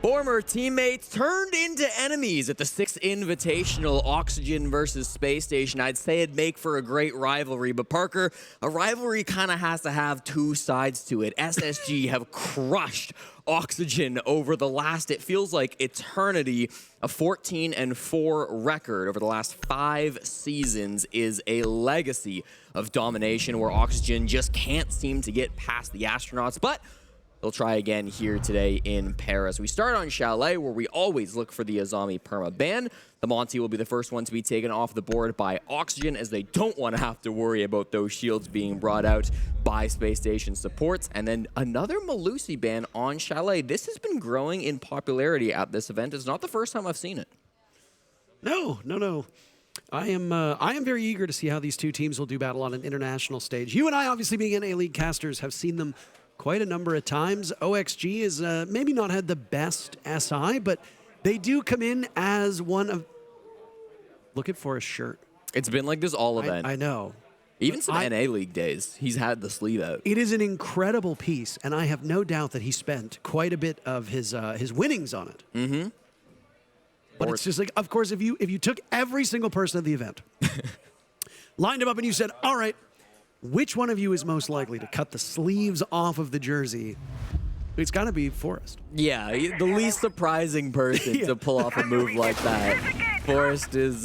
Former teammates turned into enemies at the Six Invitational, Oxygen versus Spacestation. I'd say it'd make for a great rivalry, but Parker, a rivalry kind of has to have two sides to it. SSG have crushed Oxygen over the last, it feels like eternity. A 14-4 record over the last 5 seasons is a legacy of domination where Oxygen just can't seem to get past the astronauts, but they'll try again here today in Paris. We start on Chalet, where we always look for the Azami perma ban. The Monty will be the first one to be taken off the board by Oxygen, as they don't want to have to worry about those shields being brought out by Spacestation supports. And then another Malusi ban on Chalet. This has been growing in popularity at this event. It's not the first time I've seen it. No. I am very eager to see how these two teams will do battle on an international stage. You and I, obviously being NA League casters, have seen them quite a number of times. OXG has maybe not had the best SI, but they do come in as one of... Looking for a shirt. It's been like this all event. I know. Even some NA League days, he's had the sleeve out. It is an incredible piece, and I have no doubt that he spent quite a bit of his winnings on it. Mm-hmm. But it's just like, of course, if you took every single person at the event, lined them up, and you said, all right, which one of you is most likely to cut the sleeves off of the jersey? It's got to be Forrest. Yeah, the least surprising person to pull off a move like that. Forrest is,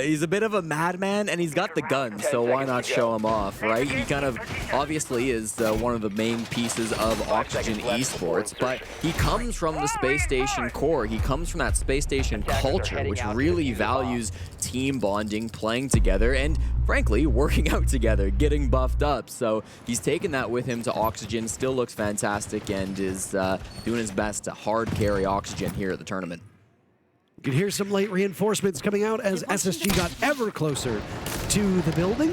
he's a bit of a madman, and he's got the gun, so why not show him off, right? He kind of obviously is one of the main pieces of Oxygen Esports, but he comes from the Space Station core. He comes from that Space Station culture, which really values team bonding, playing together, and frankly, working out together, getting buffed up. So he's taken that with him to Oxygen, still looks fantastic, and is doing his best to hard carry Oxygen here at the tournament. You can hear some late reinforcements coming out as SSG got ever closer to the building.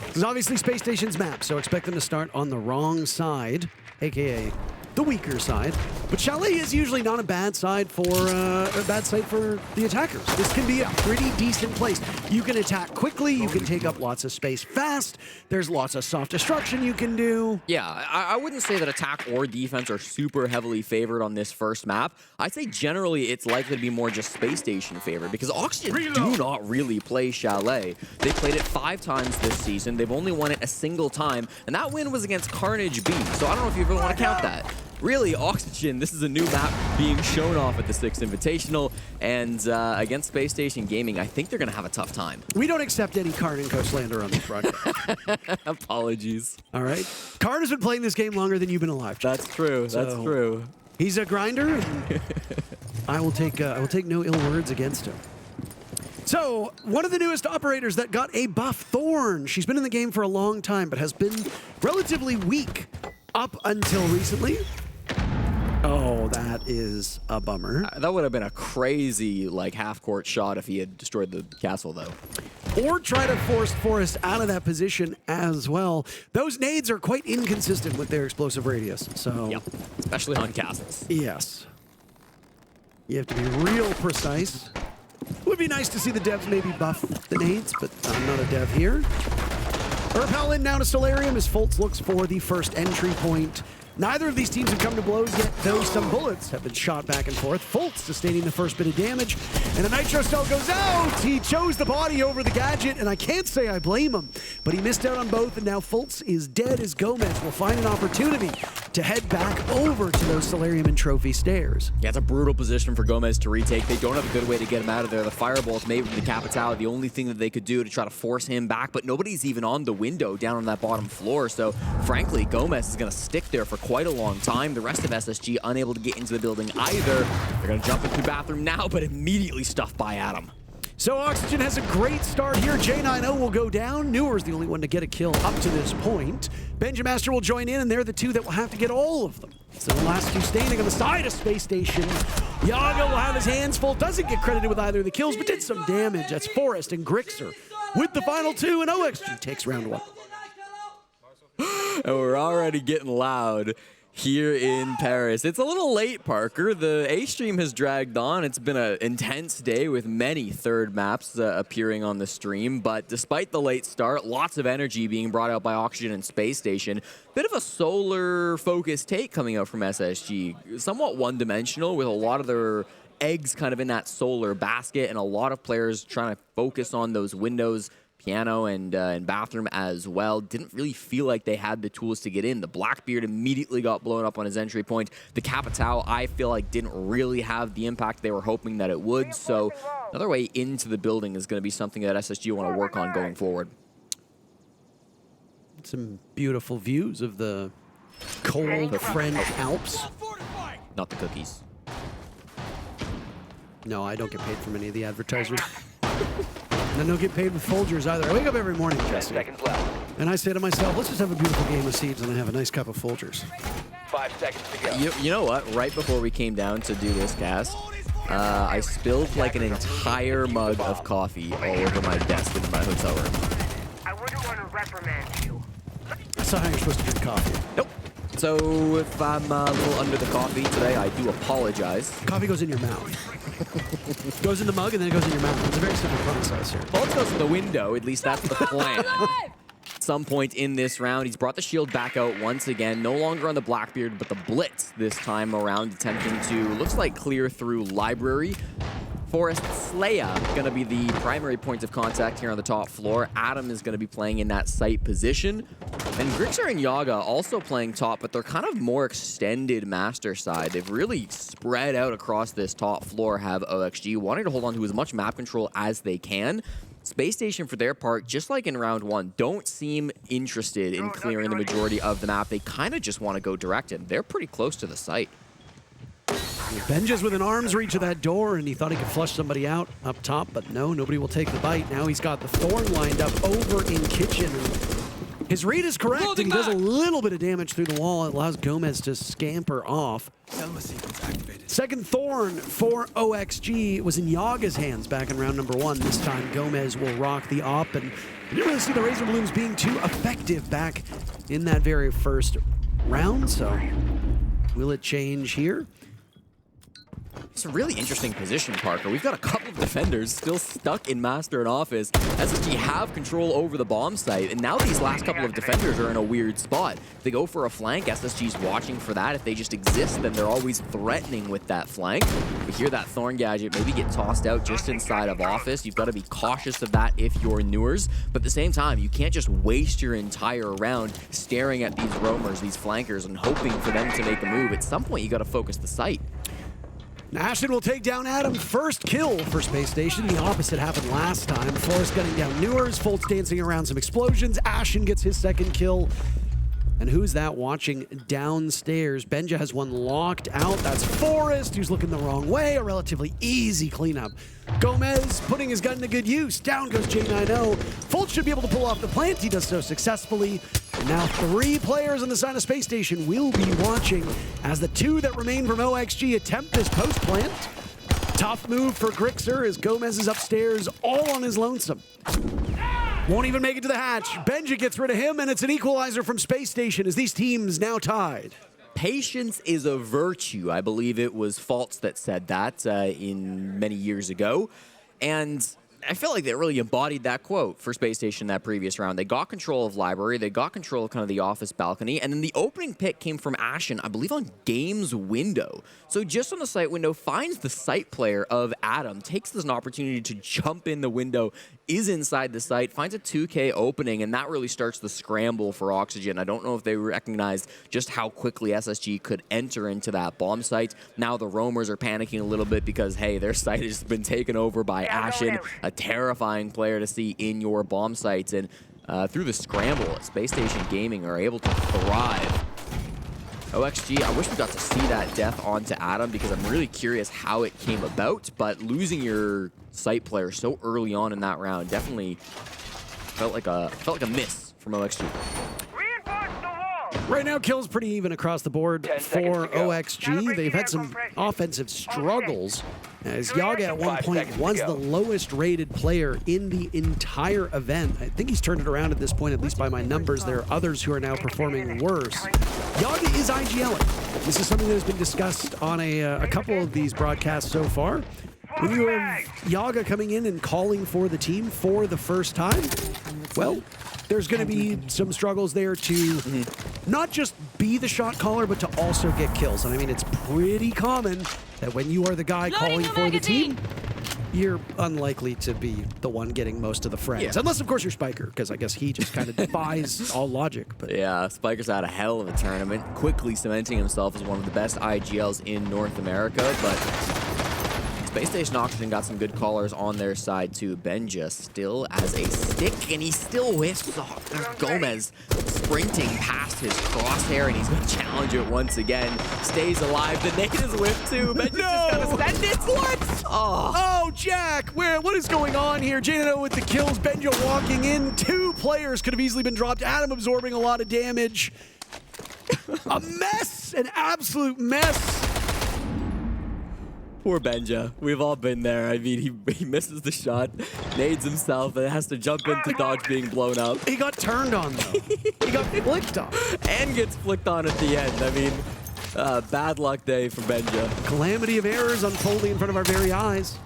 This is obviously Space Station's map, so expect them to start on the wrong side, aka the weaker side. But Chalet is usually not a bad side for the attackers. This can be a pretty decent place. You can attack quickly, you can take up lots of space fast, there's lots of soft destruction you can do. Yeah, I wouldn't say that attack or defense are super heavily favored on this first map. I'd say generally it's likely to be more just Space Station favored, because Oxygen do not really play Chalet. They played it 5 times this season. They've only won it a single time, and that win was against Carnage B, so I don't know if you really want to count that. Really, Oxygen, this is a new map being shown off at the Six Invitational, and against Space Station Gaming, I think they're going to have a tough time. We don't accept any Karn and Co slander on this broadcast. Apologies. All right. Karn has been playing this game longer than you've been alive. That's true. That's true. He's a grinder, and I will take no ill words against him. So, one of the newest operators that got a buff, Thorn. She's been in the game for a long time, but has been relatively weak up until recently. Oh, that is a bummer. That would have been a crazy, like, half-court shot if he had destroyed the castle, though. Or try to force Forrest out of that position as well. Those nades are quite inconsistent with their explosive radius, so... Yep, especially on castles. Yes. You have to be real precise. It would be nice to see the devs maybe buff the nades, but I'm not a dev here. Urpal in now to Solarium as Foltz looks for the first entry point. Neither of these teams have come to blows yet, though some bullets have been shot back and forth. Foltz sustaining the first bit of damage, and a Nitro Cell goes out! He chose the body over the gadget, and I can't say I blame him, but he missed out on both, and now Foltz is dead as Gomez will find an opportunity to head back over to those Solarium and Trophy stairs. Yeah, it's a brutal position for Gomez to retake. They don't have a good way to get him out of there. The fireball's made with the Capital, the only thing that they could do to try to force him back, but nobody's even on the window down on that bottom floor, so frankly, Gomez is going to stick there for quite a long time. The rest of SSG unable to get into the building either. They're going to jump into the bathroom now, but immediately stuffed by Adam. So Oxygen has a great start here. J90 will go down. Newer's the only one to get a kill up to this point. Benjamaster will join in, and they're the two that will have to get all of them. So the last two standing on the side of Space Station. Yaga will have his hands full. Doesn't get credited with either of the kills, but did some damage. That's Forrest and Grixer with the final 2, and OXG takes round 1. And we're already getting loud here in Paris. It's a little late, Parker. The A stream has dragged on. It's been an intense day with many third maps appearing on the stream, but despite the late start, lots of energy being brought out by Oxygen and Space Station. Bit of a solar-focused take coming out from SSG. Somewhat one-dimensional with a lot of their eggs kind of in that solar basket and a lot of players trying to focus on those windows, piano and bathroom as well. Didn't really feel like they had the tools to get in. The Blackbeard immediately got blown up on his entry point. The Capitao, I feel like, didn't really have the impact they were hoping that it would. So another way into the building is going to be something that SSG want to work on going forward. Some beautiful views of the cold French Alps. Not the cookies. No, I don't get paid from any of the advertisers. And I don't get paid with Folgers either. I wake up every morning, Jesse, and I say to myself, let's just have a beautiful game of Seeds and I have a nice cup of Folgers. 5 seconds to go. You know what? Right before we came down to do this cast, I spilled like an entire mug of coffee all over my desk in my hotel room. I wouldn't want to reprimand you. That's not how you're supposed to drink coffee. Nope. So if I'm a little under the coffee today, I do apologize. Coffee goes in your mouth. Goes in the mug and then it goes in your mouth. It's a very simple process here. Well, it goes in the window. At least that's the plan. At some point in this round, he's brought the shield back out once again. No longer on the Blackbeard, but the Blitz this time around, attempting to, looks like, clear through Library. Forest Slayer going to be the primary point of contact here on the top floor. Adam is going to be playing in that site position. And Grixer and Yaga also playing top, but they're kind of more extended master side. They've really spread out across this top floor, have OXG, wanting to hold on to as much map control as they can. Space Station, for their part, just like in round one, don't seem interested in clearing the majority of the map. They kind of just want to go direct, and they're pretty close to the site. Benja's within arm's reach of that door, and he thought he could flush somebody out up top, but no, nobody will take the bite. Now he's got the Thorn lined up over in kitchen. And his read is correct, and he does a little bit of damage through the wall. It allows Gomez to scamper off. Second Thorn for OXG was in Yaga's hands back in round number one. This time, Gomez will rock the op, and we didn't really see the Razor Blooms being too effective back in that very first round, so will it change here? It's a really interesting position, Parker. We've got a couple of defenders still stuck in Master and Office. SSG have control over the bomb site, and now these last couple of defenders are in a weird spot. If they go for a flank, SSG's watching for that. If they just exist, then they're always threatening with that flank. We hear that Thorn Gadget maybe get tossed out just inside of Office. You've got to be cautious of that if you're Newers, but at the same time, you can't just waste your entire round staring at these roamers, these flankers, and hoping for them to make a move. At some point, you got to focus the site. Ashen will take down Adam. First kill for Space Station. The opposite happened last time. Forrest gunning down Newers. Foltz dancing around some explosions. Ashen gets his second kill. And who's that watching downstairs? Benja has one locked out. That's Forrest, who's looking the wrong way. A relatively easy cleanup. Gomez putting his gun to good use. Down goes J90. Foltz should be able to pull off the plant. He does so successfully. And now 3 players on the side of Space Station will be watching as the 2 that remain from OXG attempt this post plant. Tough move for Grixer as Gomez is upstairs all on his lonesome. Won't even make it to the hatch. Benja gets rid of him, and it's an equalizer from Space Station as these teams now tied. Patience is a virtue. I believe it was Foltz that said that in many years ago. And I feel like they really embodied that quote for Space Station that previous round. They got control of Library, they got control of kind of the office balcony, and then the opening pick came from Ashen, I believe on Game's window. So just on the site window, finds the site player of Adam, takes this as an opportunity to jump in the window, is inside the site, finds a 2K opening, and that really starts the scramble for Oxygen. I don't know if they recognized just how quickly SSG could enter into that bomb site. Now the roamers are panicking a little bit because, hey, their site has been taken over by Ashen, a terrifying player to see in your bomb sites. And through the scramble, Space Station Gaming are able to thrive. OXG, I wish we got to see that death onto Adam because I'm really curious how it came about, but losing your site player so early on in that round definitely felt like a miss from OXG. Reinforce the wall. Right now, kills pretty even across the board 10 for seconds to go. OXG. They've had some offensive struggles, as Yaga at one 5 point seconds to was go. the lowest rated player in the entire event. I think he's turned it around at this point, at least by my numbers. There are others who are now performing worse. Yaga is IGLing. This is something that has been discussed on a couple of these broadcasts so far. When you have Yaga coming in and calling for the team for the first time, well, there's going to be some struggles there to not just be the shot caller, but to also get kills. And I mean, it's pretty common that when you are the guy calling for the team, you're unlikely to be the one getting most of the frags. Yeah. Unless, of course, you're Spiker, because I guess he just kind of defies all logic. But Yeah, Spiker's had a hell of a tournament, quickly cementing himself as one of the best IGLs in North America, but Spacestation Oxygen got some good callers on their side too. Benja still as a stick, and he still whiffs. Gomez sprinting past his crosshair, and he's going to challenge it once again. Stays alive. The nade is whiffed too. Benja's just going to send it. What? Oh, Jack, what is going on here? Janino with the kills, Benja walking in. 2 players could have easily been dropped. Adam absorbing a lot of damage. A mess, an absolute mess. Poor Benja. We've all been there. I mean, he misses the shot, nades himself, and has to jump in to dodge being blown up. He got turned on, though. He got flicked on. And gets flicked on at the end. I mean, bad luck day for Benja. Calamity of errors unfolding in front of our very eyes.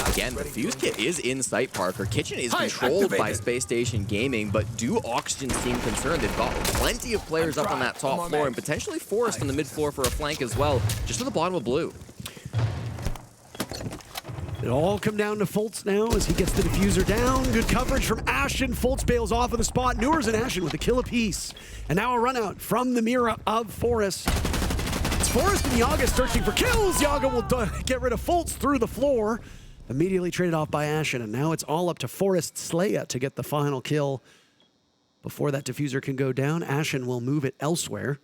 Again, the fuse kit is in sight, Parker. Kitchen is controlled by Space Station Gaming, but do Oxygen seem concerned? They've got plenty of players up on that top floor, and potentially Forrest on the mid floor for a flank as well, just to the bottom of blue. It all come down to Fultz now as he gets the diffuser down. Good coverage from Ashen. Fultz bails off of the spot. Newers and Ashen with a kill apiece. And now a run out from the mirror of Forrest. It's Forrest and Yaga searching for kills. Yaga will get rid of Fultz through the floor. Immediately traded off by Ashen, and now it's all up to Forrest Slaya to get the final kill. Before that diffuser can go down, Ashen will move it elsewhere.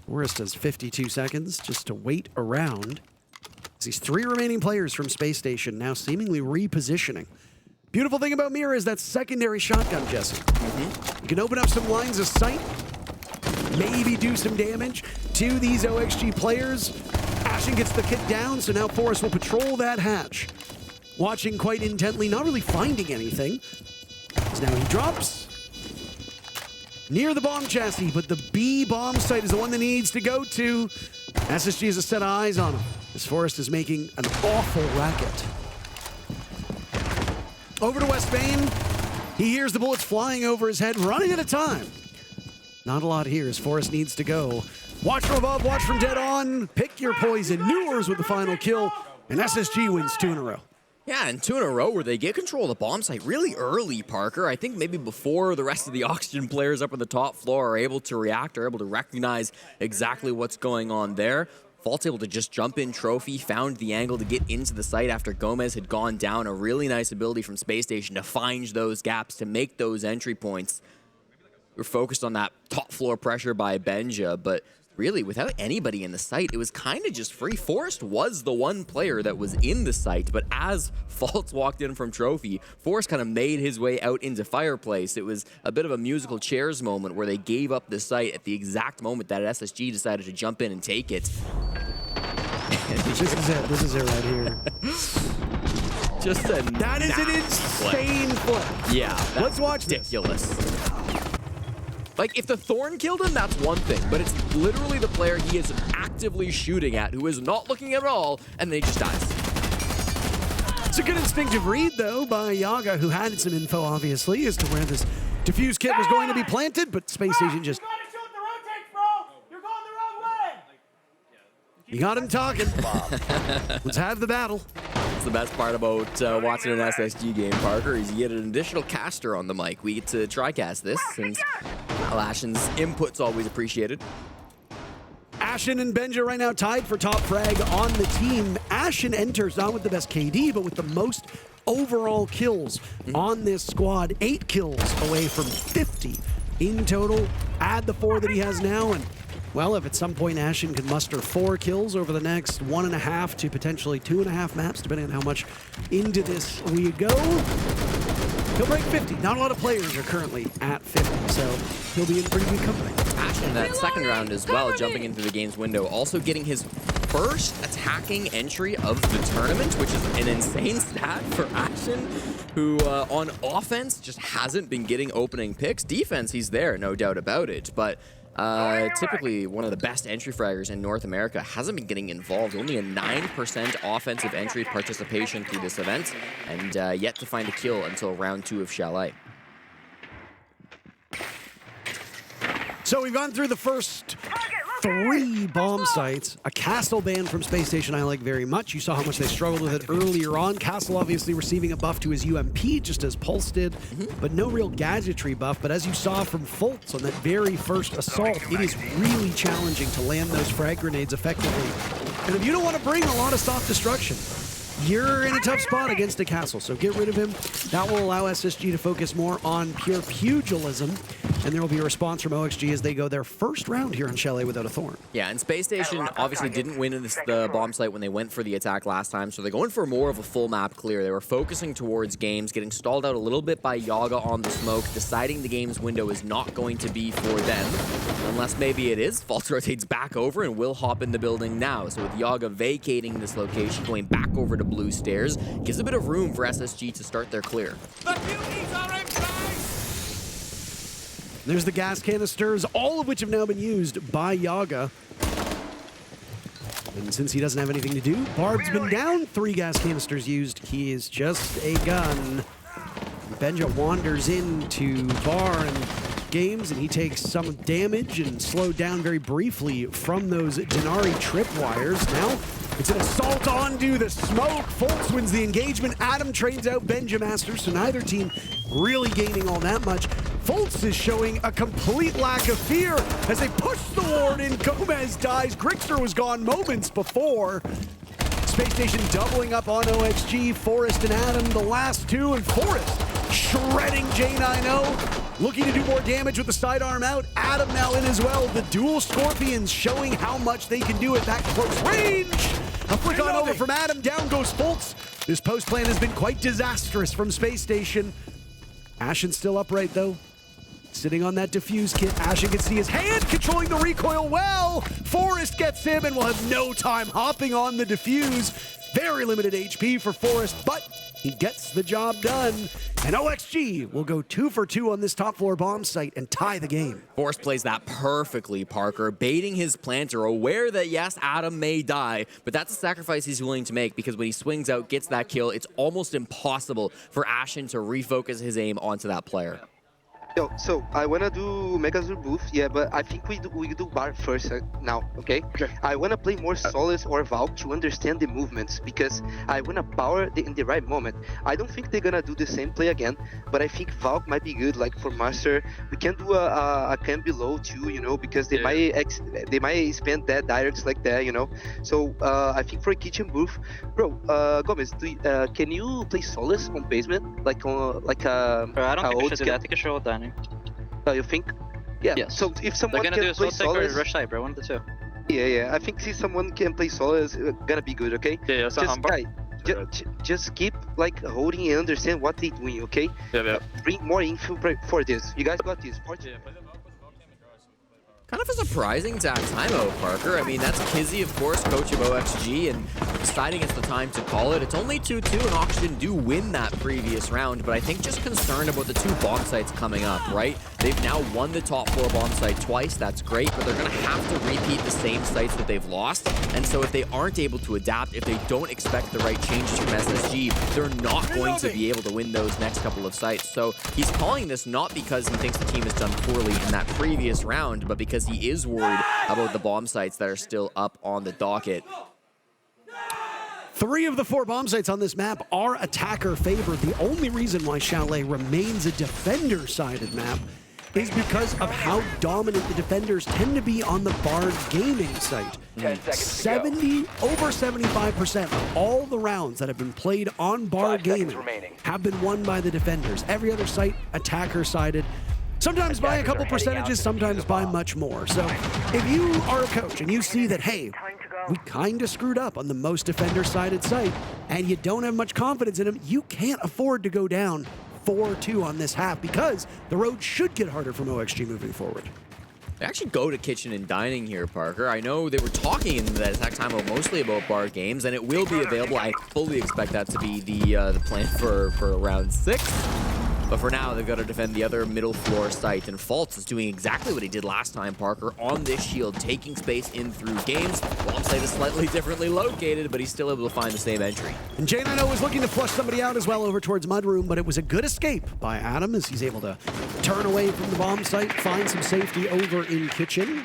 Forrest has 52 seconds just to wait around. These 3 remaining players from Space Station now seemingly repositioning. Beautiful thing about Mira is that secondary shotgun, Jesse. You can open up some lines of sight, maybe do some damage to these OXG players. Ashen gets the kit down, so now Forrest will patrol that hatch. Watching quite intently, not really finding anything. As now he drops near the bomb chassis, but the B bomb site is the one that he needs to go to. SSG has a set of eyes on him, as Forrest is making an awful racket. Over to West Main. He hears the bullets flying over his head, running out of time. Not a lot here as Forrest needs to go. Watch from above, watch from dead on. Pick your poison. Newers with the final kill, and SSG wins 2 in a row. Yeah, and 2 in a row where they get control of the bomb site really early, Parker. I think maybe before the rest of the Oxygen players up on the top floor are able to react, are able to recognize exactly what's going on there. Fault's able to just jump in trophy, found the angle to get into the site after Gomez had gone down. A really nice ability from Space Station to find those gaps, to make those entry points. We're focused on that top floor pressure by Benja, but really, without anybody in the site, it was kind of just free. Forrest was the one player that was in the site, but as Faults walked in from Trophy, Forrest kind of made his way out into Fireplace. It was a bit of a musical chairs moment where they gave up the site at the exact moment that SSG decided to jump in and take it. This is it right here. Just a That is an insane flip. Yeah, that's Let's watch ridiculous. Like, if the Thorn killed him, that's one thing, but it's literally the player he is actively shooting at who is not looking at all, and then he just dies. It's a good instinctive read, though, by Yaga, who had some info, obviously, as to where this diffuse kit was going to be planted, but Space Station just... You gotta shoot the rotates, bro! You're going the wrong way! You got him talking. Let's have the battle. That's the best part about watching an SSG game, Parker, is you get an additional caster on the mic. We get to try-cast this, and Ashen's input's always appreciated. Ashen and Benja right now tied for top frag on the team. Ashen enters not with the best KD, but with the most overall kills on this squad. 8 kills away from 50 in total. Add the 4 that he has now, and well, if at some point Ashen can muster 4 kills over the next 1.5 to potentially 2.5 maps, depending on how much into this we go, He'll break 50. Not a lot of players are currently at 50, so he'll be in pretty good company. Ashen in that second round as well, jumping into the game's window, also getting his first attacking entry of the tournament, which is an insane stat for Ashen, who on offense just hasn't been getting opening picks. Defense, he's there, no doubt about it, but typically one of the best entry fraggers in North America, hasn't been getting involved. Only a 9% offensive entry participation through this event, and yet to find a kill until round 2 of Chalet. So we've gone through the first 3 bomb sites. A Castle ban from Spacestation I like very much. You saw how much they struggled with it earlier on. Castle obviously receiving a buff to his UMP, just as Pulse did, but no real gadgetry buff. But as you saw from Fultz on that very first assault, it is really challenging to land those frag grenades effectively. And if you don't want to bring a lot of soft destruction, you're in a tough spot against a Castle, so get rid of him. That will allow SSG to focus more on pure pugilism, and there will be a response from OXG as they go their first round here on Chalet without a Thorn. Yeah, and Spacestation obviously didn't win the bomb site when they went for the attack last time, so they're going for more of a full map clear. They were focusing towards games, getting stalled out a little bit by Yaga on the smoke, deciding the game's window is not going to be for them, unless maybe it is. Fultz rotates back over and will hop in the building now. So with Yaga vacating this location, going back over to blue stairs, gives a bit of room for SSG to start their clear. The beauties are in place! There's the gas canisters, all of which have now been used by Yaga. And since he doesn't have anything to do, Barb's been down, 3 gas canisters used. He is just a gun. Benja wanders into Bar and games, and he takes some damage and slowed down very briefly from those Denari tripwires. Now, it's an assault onto the smoke. Fultz wins the engagement. Adam trains out Benja Master, so neither team really gaining all that much. Fultz is showing a complete lack of fear as they push the ward in. Gomez dies. Grixter was gone moments before. Spacestation doubling up on OXG. Forrest and Adam, the last 2, and Forrest shredding J90. Looking to do more damage with the sidearm out. Adam now in as well. The dual Scorpions showing how much they can do at that close range. A flick on over from Adam. Down goes Fultz. This post plan has been quite disastrous from Spacestation. Ashen's still upright though. Sitting on that diffuse kit. Ashen can see his hand controlling the recoil well. Forrest gets him and will have no time hopping on the diffuse. Very limited HP for Forrest, but he gets the job done. And OXG will go 2 for 2 on this top floor bomb site and tie the game. Forrest plays that perfectly, Parker, baiting his planter, aware that yes, Adam may die, but that's a sacrifice he's willing to make because when he swings out, gets that kill, it's almost impossible for Ashen to refocus his aim onto that player. Yo, so I wanna do Megazord booth, yeah, but I think we do Bar first now, okay? I wanna play more Solace or Valk to understand the movements because I wanna power in the right moment. I don't think they're gonna do the same play again, but I think Valk might be good, like for Master. We can do a camp below too, you know, because they might spend that directs like that, you know. So I think for a kitchen booth, bro, Gomez, can you play Solace on basement, like on I don't think we should do that. I think I should hold dining. You think? Yeah. Yes. So if someone They're gonna can do play a soul Solace, or rush side, bro. One of the 2. yeah. I think if someone can play Solace, it's gonna be good. Okay. Yeah. Just keep like holding and understand what they're doing. Okay. Yeah. Bring more info for this. You guys got this. Kind of a surprising to have timeout, Parker. I mean, that's Kizzy, of course, coach of OXG, and deciding it's the time to call it. It's only 2-2, and Oxygen do win that previous round, but I think just concerned about the 2 bomb sites coming up, right? They've now won the top floor bomb site twice. That's great, but they're going to have to repeat the same sites that they've lost, and so if they aren't able to adapt, if they don't expect the right changes from SSG, they're not going to be able to win those next couple of sites. So he's calling this not because he thinks the team has done poorly in that previous round, but because he is worried about the bomb sites that are still up on the docket. 3 of the 4 bomb sites on this map are attacker favored. The only reason why Chalet remains a defender-sided map is because of how dominant the defenders tend to be on the Bard gaming site. 10 seconds to go. Over 75% of all the rounds that have been played on Bard 5 seconds gaming remaining. have been won by the defenders. Every other site, attacker-sided. Sometimes by a Attackers couple are heading out percentages, to sometimes defuse the by bomb. much more. So if you are a coach and you see that, hey, we kind of screwed up on the most defender-sided site, and you don't have much confidence in them, you can't afford to go down 4-2 on this half because the road should get harder from OXG moving forward. They actually go to kitchen and dining here, Parker. I know they were talking in that exact time mostly about bar games, and it will be available. I fully expect that to be the plan for round 6. But for now, they've got to defend the other middle floor site, and Fultz is doing exactly what he did last time, Parker, on this shield, taking space in through games. Bomb site is slightly differently located, but he's still able to find the same entry. And J9O was looking to flush somebody out as well over towards Mudroom, but it was a good escape by Adam as he's able to turn away from the bomb site, find some safety over in kitchen.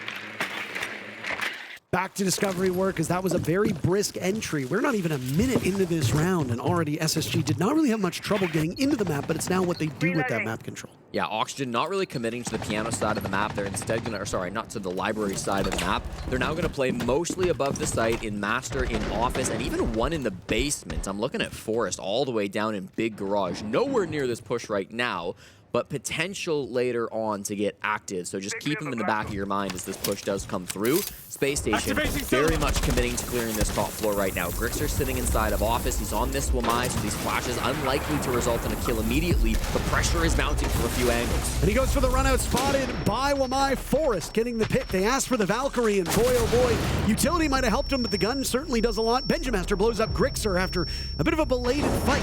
Back to discovery work, as that was a very brisk entry. We're not even a minute into this round, and already SSG did not really have much trouble getting into the map, but it's now what they do with that map control. Yeah, Oxygen not really committing to the piano side of the map. They're instead gonna, or sorry, not to the library side of the map. They're now gonna play mostly above the site in Master, in Office, and even one in the basement. I'm looking at Forest all the way down in Big Garage. Nowhere near this push right now, but potential later on to get active. So just keep them in the back of your mind as this push does come through. Space Station very much committing to clearing this top floor right now. Grixer sitting inside of Office. He's on this Wamai, so these flashes unlikely to result in a kill immediately. The pressure is mounting from a few angles. And he goes for the run out spotted by Wamai. Forest getting the pick. They asked for the Valkyrie, and boy, oh boy, utility might have helped him, but the gun certainly does a lot. Benjamaster blows up Grixer after a bit of a belated fight.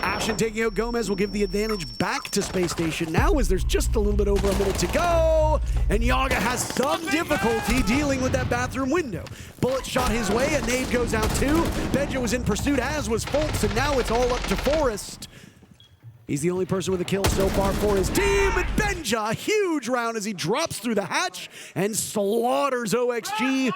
Ashen taking out Gomez will give the advantage back to Space Station now as there's just a little bit over a minute to go. And Yaga has some difficulty dealing with that bathroom window. Bullet shot his way, a nade goes out too. Benja was in pursuit, as was Fultz, and now it's all up to Forest. He's the only person with a kill so far for his team, and Benja, a huge round as he drops through the hatch and slaughters OXG.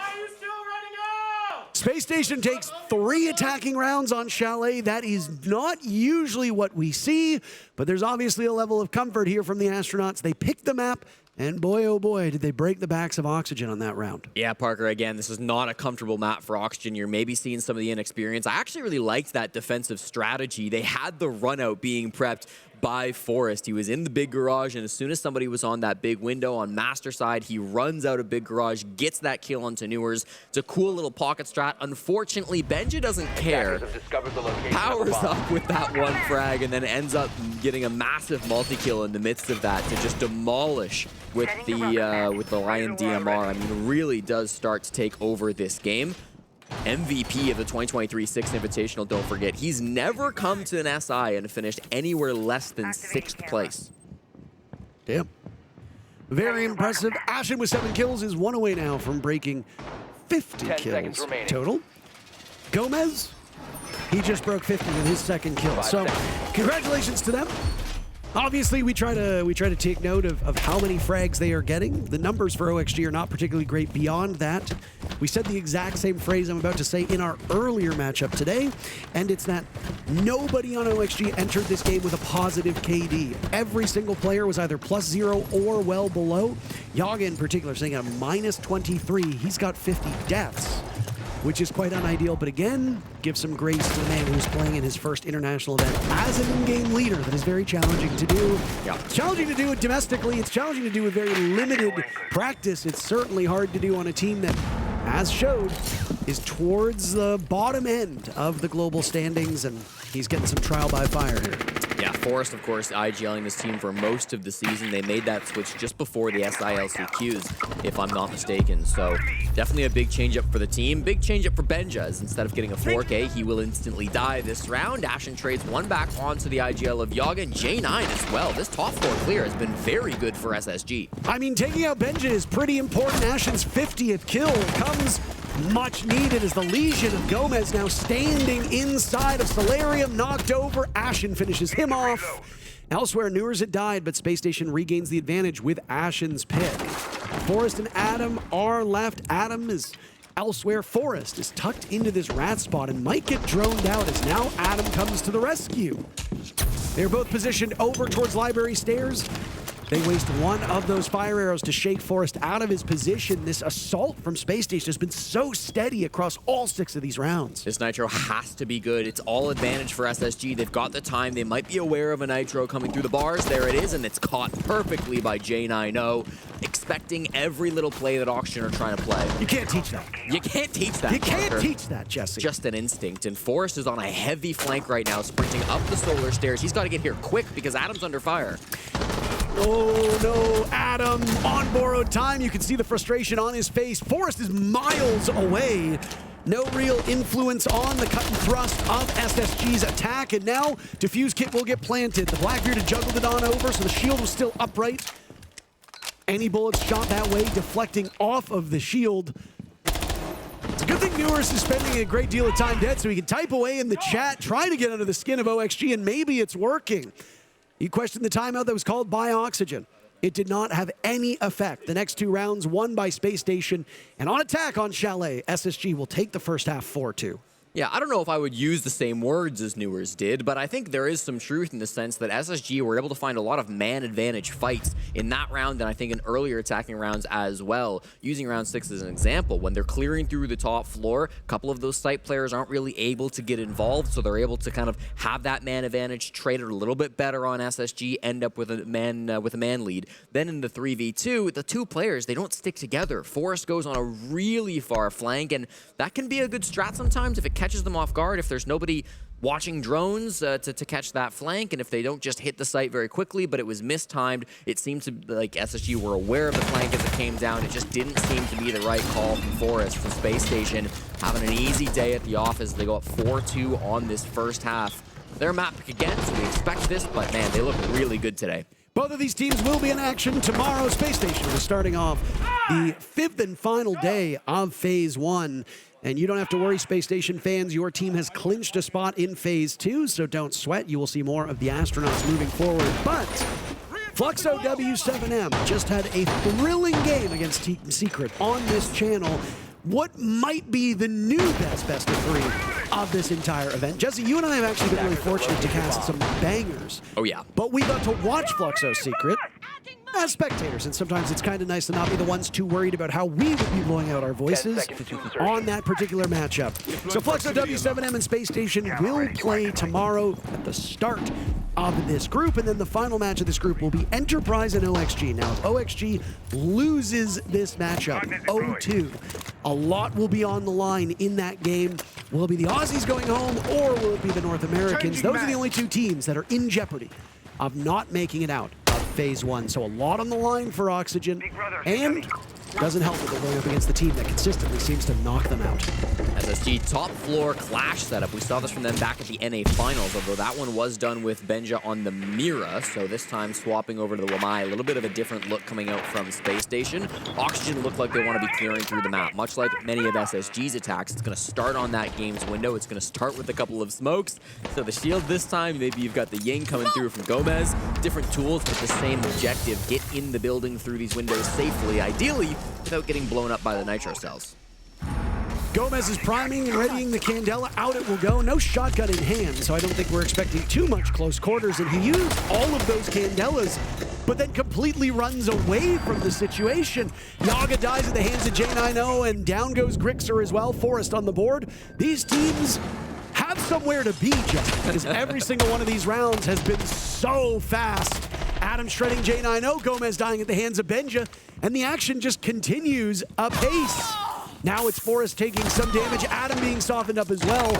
Space Station takes 3 attacking rounds on Chalet. That is not usually what we see, but there's obviously a level of comfort here from the astronauts. They picked the map, and boy, oh boy, did they break the backs of Oxygen on that round. Yeah, Parker, again, this is not a comfortable map for Oxygen. You're maybe seeing some of the inexperience. I actually really liked that defensive strategy. They had the run out being prepped by Forest. He was in the Big Garage, and as soon as somebody was on that big window on Master side, he runs out of Big Garage, gets that kill onto Newers. It's a cool little pocket strat. Unfortunately, Benja doesn't care. Powers up with that one frag, and then ends up getting a massive multi-kill in the midst of that to just demolish with the Lion DMR. I mean, really does start to take over this game. MVP of the 2023 Six Invitational, don't forget. He's never come to an SI and finished anywhere less than 6th place. Damn. Very impressive. Ashen with 7 kills is 1 away now from breaking 50 kills total. Gomez, he just broke 50 with his 2nd kill. So congratulations to them. Obviously, we try to take note of how many frags they are getting. The numbers for OXG are not particularly great beyond that. We said the exact same phrase I'm about to say in our earlier matchup today, and it's that nobody on OXG entered this game with a positive KD. Every single player was either +0 or well below. Yaga in particular saying a -23. He's got 50 deaths, which is quite unideal, but again, give some grace to the man who's playing in his first international event as an in-game leader. That is very challenging to do. Yeah. It's challenging to do it domestically. It's challenging to do with very limited practice. It's certainly hard to do on a team that, as showed, is towards the bottom end of the global standings, and he's getting some trial by fire here. Yeah, Forest, of course, IGLing this team for most of the season. They made that switch just before the SILCQs, if I'm not mistaken. So definitely a big change-up for the team. Big change-up for Benja, as instead of getting a 4K, he will instantly die this round. Ashen trades 1 back onto the IGL of Yaga, and J9 as well. This top 4 clear has been very good for SSG. I mean, taking out Benja is pretty important. Ashen's 50th kill comes much needed as the Legion of Gomez now standing inside of Solarium, knocked over. Ashen finishes him off. Elsewhere, Newers had died, but Space Station regains the advantage with Ashen's pick. Forest and Adam are left. Adam is elsewhere. Forest is tucked into this rat spot and might get droned out as now Adam comes to the rescue. They're both positioned over towards Library Stairs. They waste 1 of those fire arrows to shake Forest out of his position. This assault from Space Station has been so steady across all 6 of these rounds. This Nitro has to be good. It's all advantage for SSG. They've got the time. They might be aware of a Nitro coming through the bars. There it is, and it's caught perfectly by J9O. expecting every little play that Oxygen are trying to play. You can't teach that. You can't teach that. You can't Parker. teach that, Jesse. Just an instinct. And Forrest is on a heavy flank right now, sprinting up the solar stairs. He's got to get here quick because Adam's under fire. Oh no, Adam on borrowed time. You can see the frustration on his face. Forrest is miles away. No real influence on the cut and thrust of SSG's attack. And now, Diffuse Kit will get planted. The Blackbearded juggled it on over, so the shield was still upright. Any bullets shot that way, deflecting off of the shield. It's a good thing Newers is spending a great deal of time dead, so he can type away in the chat, trying to get under the skin of OXG, and maybe it's working. You questioned the timeout that was called by Oxygen. It did not have any effect. The next 2 rounds won by Space Station, and on attack on Chalet, SSG will take the first half 4-2. Yeah, I don't know if I would use the same words as Newers did, but I think there is some truth in the sense that SSG were able to find a lot of man advantage fights in that round and I think in earlier attacking rounds as well. Using round 6 as an example, when they're clearing through the top floor, a couple of those site players aren't really able to get involved, so they're able to kind of have that man advantage, trade it a little bit better on SSG, end up with a man lead. Then in the 3v2, the 2 players, they don't stick together. Forrest goes on a really far flank, and that can be a good strat sometimes if it catches them off guard, if there's nobody watching drones to catch that flank, and if they don't just hit the site very quickly, but it was mistimed. It seemed to like SSG were aware of the flank as it came down. It just didn't seem to be the right call from Forrest. From Space Station having an easy day at the office. They go up 4-2 on this first half. They're map pick again, so we expect this, but man, they look really good today. Both of these teams will be in action tomorrow. Space Station is starting off the 5th and final day of Phase 1. And you don't have to worry, Space Station fans. Your team has clinched a spot in Phase 2, so don't sweat. You will see more of the astronauts moving forward. But Fluxo W7M just had a thrilling game against Team Secret on this channel. What might be the new best of 3 of this entire event? Jesse, you and I have actually been really fortunate to cast some bangers. Oh, yeah. But we got to watch Fluxo's Secret as spectators, and sometimes it's kind of nice to not be the ones too worried about how we would be blowing out our voices on that particular matchup. So Fluxo W7M and Space Station will play tomorrow at the start of this group, and then the final match of this group will be Enterprise and OXG. Now, if OXG loses this matchup 0-2, a lot will be on the line in that game. Will it be the Aussies going home, or will it be the North Americans? Those are the only 2 teams that are in jeopardy of not making it out of Phase 1. So a lot on the line for Oxygen, and doesn't help that they're going up against the team that consistently seems to knock them out. SSG top floor clash setup. We saw this from them back at the NA finals, although that one was done with Benja on the Mira, so this time swapping over to the Wamai. A little bit of a different look coming out from Space Station. Oxygen look like they want to be clearing through the map. Much like many of SSG's attacks, it's going to start on that game's window. It's going to start with a couple of smokes. So the shield this time, maybe you've got the Ying coming through from Gomez. Different tools, but the same objective. Get in the building through these windows safely, ideally without getting blown up by the nitro cells. Gomez is priming and readying the Candela. Out it will go. No shotgun in hand, so I don't think we're expecting too much close quarters. And he used all of those Candelas, but then completely runs away from the situation. Yaga dies at the hands of J90, and down goes Grixer as well. Forrest on the board. These teams have somewhere to be, Jeff, because every single one of these rounds has been so fast. Adam shredding J90, Gomez dying at the hands of Benja, and the action just continues apace. Now it's Forrest taking some damage, Adam being softened up as well.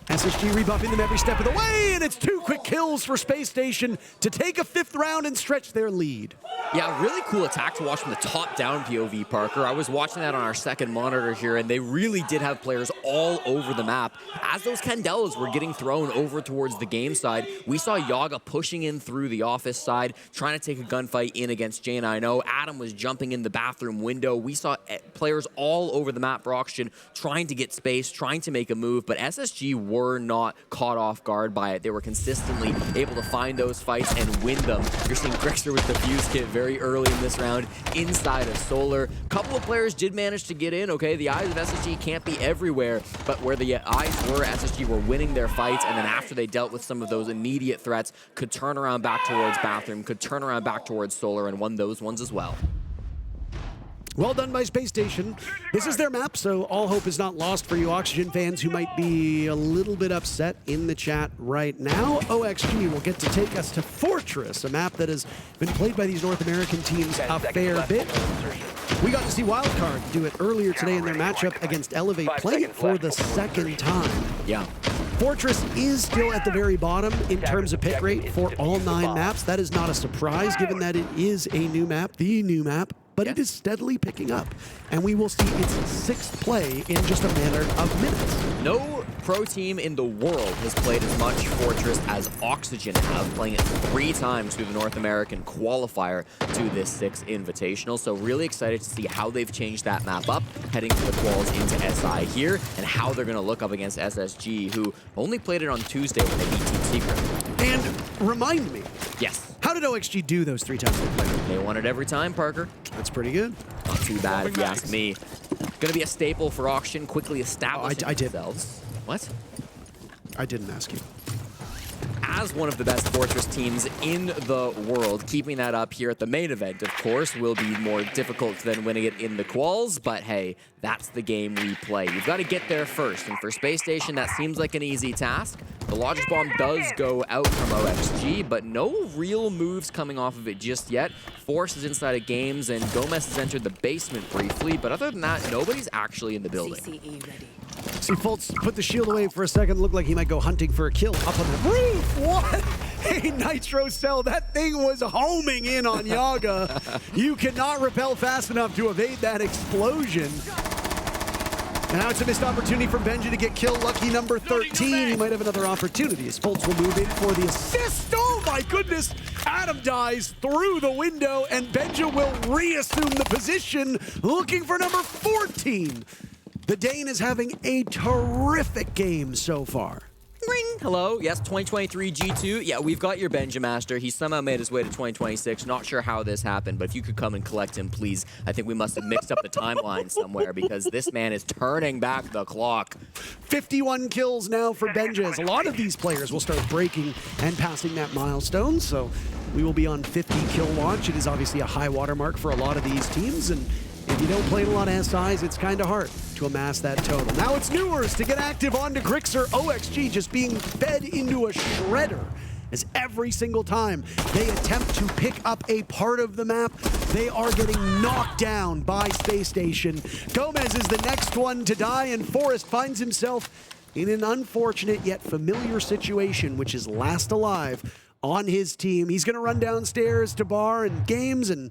SSG rebuffing them every step of the way, and it's 2 quick kills for Space Station to take a 5th round and stretch their lead. Yeah, really cool attack to watch from the top-down POV, Parker. I was watching that on our second monitor here, and they really did have players all over the map. As those Candelas were getting thrown over towards the game side, we saw Yaga pushing in through the office side, trying to take a gunfight in against J90. Adam was jumping in the bathroom window. We saw players all over the map for Oxygen trying to get space, trying to make a move, but SSG were not caught off guard by it. They were consistently able to find those fights and win them. You're seeing Grixer with the fuse kit very early in this round inside of Solar. A couple of players did manage to get in, okay? The eyes of SSG can't be everywhere, but where the eyes were, SSG were winning their fights, and then after they dealt with some of those immediate threats, could turn around back towards Bathroom, could turn around back towards Solar, and won those ones as well. Well done by Space Station. This is their map, so all hope is not lost for you Oxygen fans who might be a little bit upset in the chat right now. OXG will get to take us to Fortress, a map that has been played by these North American teams a fair bit. We got to see Wildcard do it earlier today in their matchup against Elevate, play it for the second time. Yeah. Fortress is still at the very bottom in terms of pick rate for all 9 maps. That is not a surprise given that it is a new map, the new map. But it is steadily picking up, and we will see its 6th play in just a matter of minutes. No pro team in the world has played as much Fortress as Oxygen have, playing it 3 times through the North American qualifier to this Six Invitational. So really excited to see how they've changed that map up, heading to the quals into SI here, and how they're going to look up against SSG, who only played it on Tuesday when they beat Team Secret. And remind me, Yes. how did OXG do those 3 times they played? They won it every time, Parker. That's pretty good. Not too bad, if you ask me. Gonna be a staple for Auction, quickly establishing I did. themselves. What? I didn't ask you. As one of the best Fortress teams in the world, keeping that up here at the main event, of course, will be more difficult than winning it in the quals, but hey, that's the game we play. You've got to get there first, and for Space Station, that seems like an easy task. The Logic Bomb does go out from OXG, but no real moves coming off of it just yet. Force is inside of games, and Gomez has entered the basement briefly, but other than that, nobody's actually in the building. CCE ready. See, Fultz put the shield away for a second. Looked like he might go hunting for a kill up on the roof. What? A nitro cell. That thing was homing in on Yaga. You cannot repel fast enough to evade that explosion. And now it's a missed opportunity from Benji to get killed. Lucky number 13. He might have another opportunity as Fultz will move in for the assist. Oh my goodness. Adam dies through the window, and Benji will reassume the position, looking for number 14. The Dane is having a terrific game so far. Ring. Hello. Yes, 2023 G2. Yeah, we've got your Benjamaster. He somehow made his way to 2026. Not sure how this happened, but if you could come and collect him, please. I think we must have mixed up the timeline somewhere because this man is turning back the clock. 51 kills now for Benja, as a lot of these players will start breaking and passing that milestone. So we will be on 50 kill watch. It is obviously a high watermark for a lot of these teams, and if you don't play in a lot of SIs, it's kind of hard to amass that total. Now it's Newers to get active onto Grixer. OXG just being fed into a shredder, as every single time they attempt to pick up a part of the map, they are getting knocked down by Space Station. Gomez is the next one to die, and Forrest finds himself in an unfortunate yet familiar situation, which is last alive on his team. He's going to run downstairs to bar and games and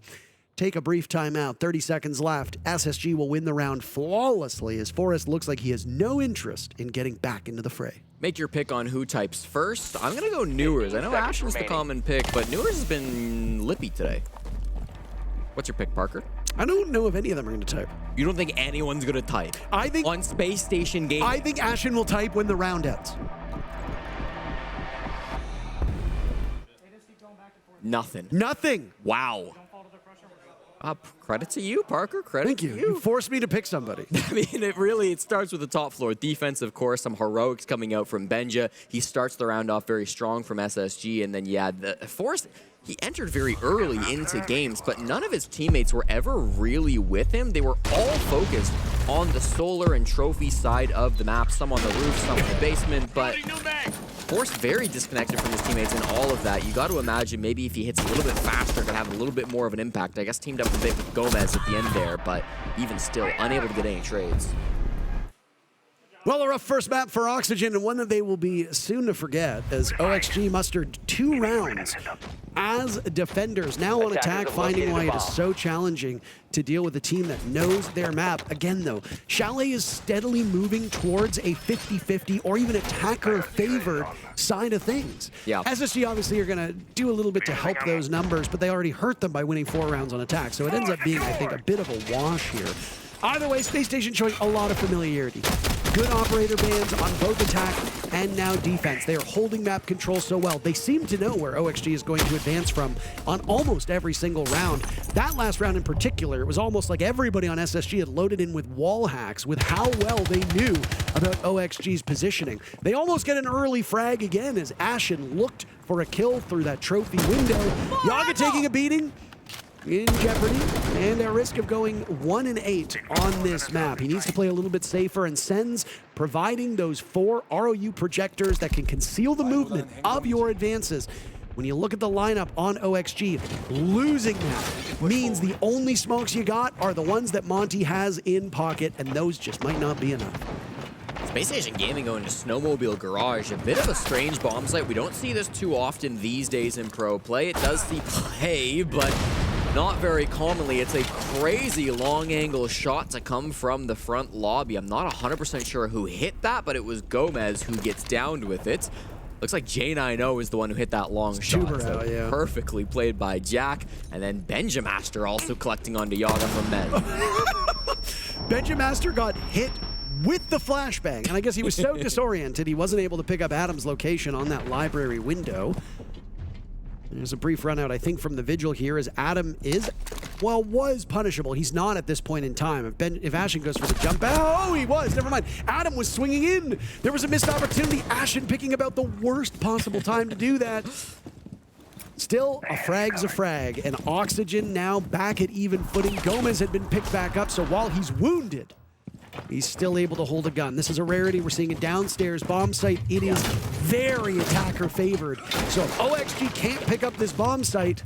take a brief timeout. 30 seconds left. SSG will win the round flawlessly as Forrest looks like he has no interest in getting back into the fray. Make your pick on who types first. I'm going to go Newers. I know Ashen's the common pick, but Newers has been lippy today. What's your pick, Parker? I don't know if any of them are going to type. You don't think anyone's going to type? I think on Space Station game. I think Ashen will type when the round ends. Nothing. Nothing. Wow. Credit to you, Parker. Credit Thank you. to You forced me to pick somebody. I mean, it starts with the top floor defense, of course, some heroics coming out from Benja. He starts the round off very strong from SSG, and then, yeah, the Force, he entered very early into games, but none of his teammates were ever really with him. They were all focused on the solar and trophy side of the map, some on the roof, some in the basement, but Force very disconnected from his teammates in all of that. You got to imagine maybe if he hits a little bit faster, could have a little bit more of an impact. I guess teamed up a bit with Gomez at the end there, but even still, unable to get any trades. Well, a rough first map for Oxygen, and one that they will be soon to forget, as OXG mustered 2 rounds as defenders. Now on attack, finding why it is so challenging to deal with a team that knows their map. Again, though, Chalet is steadily moving towards a 50-50 or even attacker-favored side of things. Yeah. SSG obviously are going to do a little bit to help those numbers, but they already hurt them by winning 4 rounds on attack. So it ends up being, I think, a bit of a wash here. Either way, Space Station showing a lot of familiarity. Good operator bands on both attack and now defense. They are holding map control so well. They seem to know where OXG is going to advance from on almost every single round. That last round in particular, it was almost like everybody on SSG had loaded in with wall hacks with how well they knew about OXG's positioning. They almost get an early frag again as Ashen looked for a kill through that trophy window. Yaga taking a beating. in jeopardy and at risk of going 1-8 on this map. He needs to play a little bit safer, and Sens providing those 4 ROU projectors that can conceal the movement of your advances. When you look at the lineup on OXG, losing that means the only smokes you got are the ones that Monty has in pocket, and those just might not be enough. Spacestation Gaming going to Snowmobile Garage, a bit of a strange bomb site. We don't see this too often these days in pro play. It does see play, but not very commonly. It's a crazy long angle shot to come from the front lobby. I'm not 100% sure who hit that, but it was Gomez who gets downed with it. Looks like J90 is the one who hit that long shot. So yeah. Perfectly played by Jack. And then Benjamaster also collecting onto Yaga from Men. Benjamaster got hit with the flashbang, and I guess he was so disoriented he wasn't able to pick up Adam's location on that library window. There's a brief run out, I think, from the Vigil here, as Adam was punishable. He's not at this point in time. If Ashen goes for the jump, oh, he was, never mind. Adam was swinging in. There was a missed opportunity. Ashen picking about the worst possible time to do that. Still, a frag's a frag, and Oxygen now back at even footing. Gomez had been picked back up, so while he's wounded, he's still able to hold a gun. This is a rarity. We're seeing a downstairs bomb site. It is very attacker favored. So if OXG can't pick up this bomb site,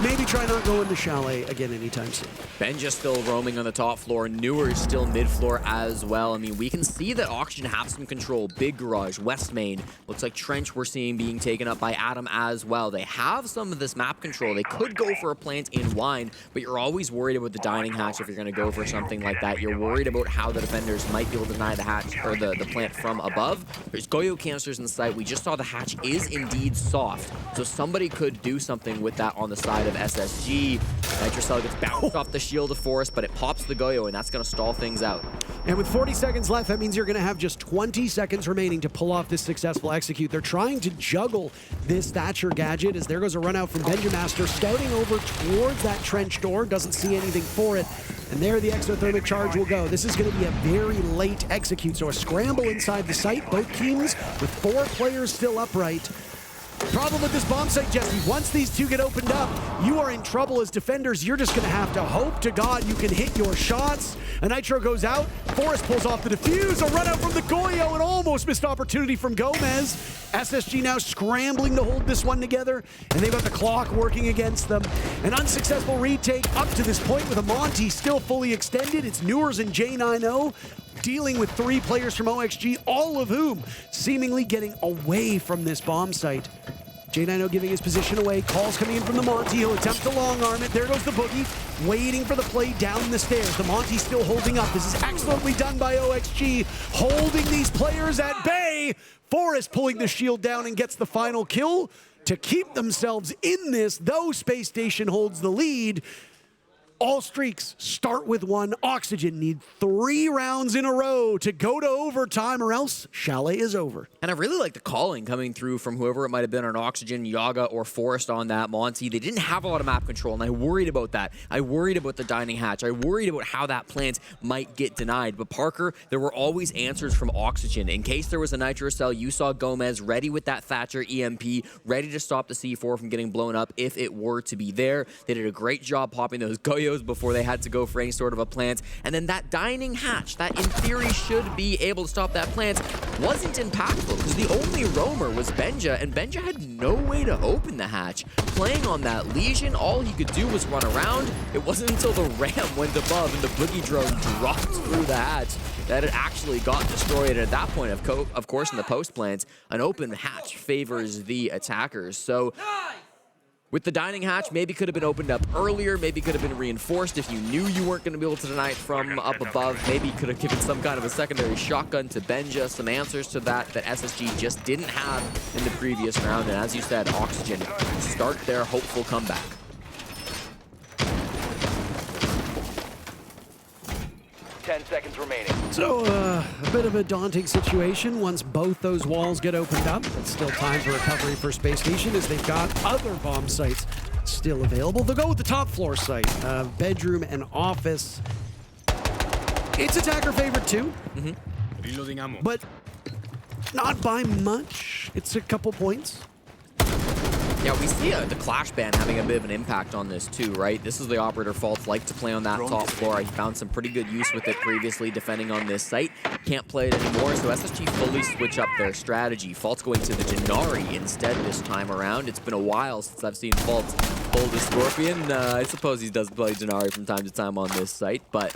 maybe try not going to Chalet again anytime soon. Benja still roaming on the top floor. Newer is still mid-floor as well. I mean, we can see that Oxygen have some control. Big Garage, West Main. Looks like Trench we're seeing being taken up by Adam as well. They have some of this map control. They could go for a plant in Wine, but you're always worried about the dining hatch if you're going to go for something like that. You're worried about how the defenders might be able to deny the hatch or the plant from above. There's Goyo canisters in the site. We just saw the hatch is indeed soft, so somebody could do something with that on the side of SSG. Nitrocell gets bounced off the shield of Forest, but it pops the Goyo, and that's going to stall things out. And with 40 seconds left, that means you're going to have just 20 seconds remaining to pull off this successful execute. They're trying to juggle this Thatcher gadget, as there goes a run out from Benjamaster, scouting over towards that trench door, doesn't see anything for it. And there the exothermic charge will go. This is going to be a very late execute, so a scramble inside the site. Both teams with 4 players still upright. Problem with this bomb site, Jesse, once these two get opened up, you are in trouble as defenders. You're just going to have to hope to God you can hit your shots. A Nitro goes out. Forrest pulls off the defuse. A run out from the Goyo. An almost missed opportunity from Gomez. SSG now scrambling to hold this one together, and they've got the clock working against them. An unsuccessful retake up to this point with a Monty still fully extended. It's Newers and J90 dealing with 3 players from OXG, all of whom seemingly getting away from this bomb site. J90 giving his position away. Calls coming in from the Monty. He'll attempt to long arm it. There goes the Boogie, waiting for the play down the stairs. The Monty still holding up. This is excellently done by OXG, holding these players at bay. Forrest pulling the shield down and gets the final kill to keep themselves in this, though Space Station holds the lead. All streaks start with 1. Oxygen need 3 rounds in a row to go to overtime, or else Chalet is over. And I really like the calling coming through from whoever it might have been on Oxygen, Yaga, or Forrest on that Monty. They didn't have a lot of map control, and I worried about that. I worried about the dining hatch. I worried about how that plant might get denied. But Parker, there were always answers from Oxygen. In case there was a Nitro cell, you saw Gomez ready with that Thatcher EMP, ready to stop the C4 from getting blown up if it were to be there. They did a great job popping those Goyos before they had to go for any sort of a plant. And then that dining hatch, that in theory should be able to stop that plant, wasn't impactful because the only roamer was Benja, and Benja had no way to open the hatch. Playing on that Legion, all he could do was run around. It wasn't until the ram went above and the Boogie drone dropped through the hatch that it actually got destroyed. At that point, of course, in the post plant, an open hatch favors the attackers. So with the dining hatch, maybe could have been opened up earlier, maybe could have been reinforced if you knew you weren't going to be able to deny it from up above. Maybe could have given some kind of a secondary shotgun to Benja, some answers to that SSG just didn't have in the previous round. And as you said, Oxygen start their hopeful comeback. 10 seconds remaining. So a bit of a daunting situation once both those walls get opened up. It's still time for recovery for Space Station, as they've got other bomb sites still available. They'll go with the top floor site, bedroom and office. It's attacker favorite too, Reloading ammo. but not by much. It's a couple points. Yeah, we see the Clash ban having a bit of an impact on this too, right? This is the operator Faults like to play on that top floor. He found some pretty good use with it previously defending on this site. Can't play it anymore, so SSG fully switch up their strategy. Faults going to the Janari instead this time around. It's been a while since I've seen Faults pull the Scorpion. I suppose he does play Janari from time to time on this site, but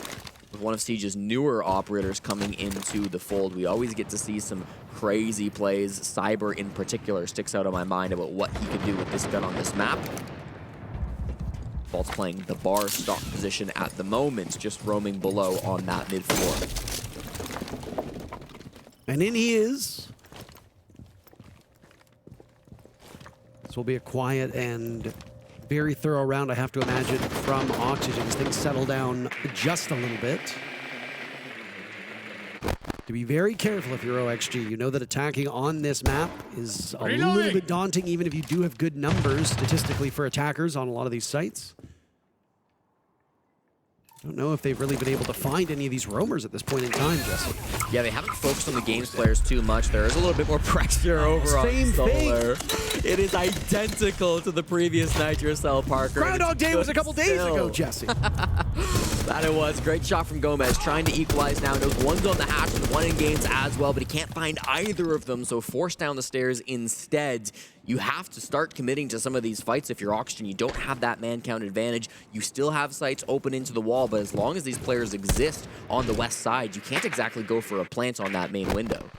with one of Siege's newer operators coming into the fold, we always get to see some crazy plays. Cyber in particular sticks out of my mind about what he could do with this gun on this map. Fault's playing the bar stock position at the moment, just roaming below on that mid floor. And in he is. This will be a quiet and very thorough round, I have to imagine, from Oxygen as things settle down just a little bit. To be very careful if you're OXG. You know that attacking on this map is a little bit daunting, even if you do have good numbers statistically for attackers on a lot of these sites. I don't know if they've really been able to find any of these roamers at this point in time, Jesse. Yeah, they haven't focused on the games players too much. There is a little bit more pressure over on Solar. It is identical to the previous Nitro Cell, Parker. Groundhog Day was a couple days ago, Jesse. That it was. Great shot from Gomez, trying to equalize now. Knows one's on the hatch and one in games as well, but he can't find either of them, so forced down the stairs instead. You have to start committing to some of these fights if you're Oxygen. You don't have that man count advantage. You still have sights open into the wall, but as long as these players exist on the west side, you can't exactly go for a plant on that main window.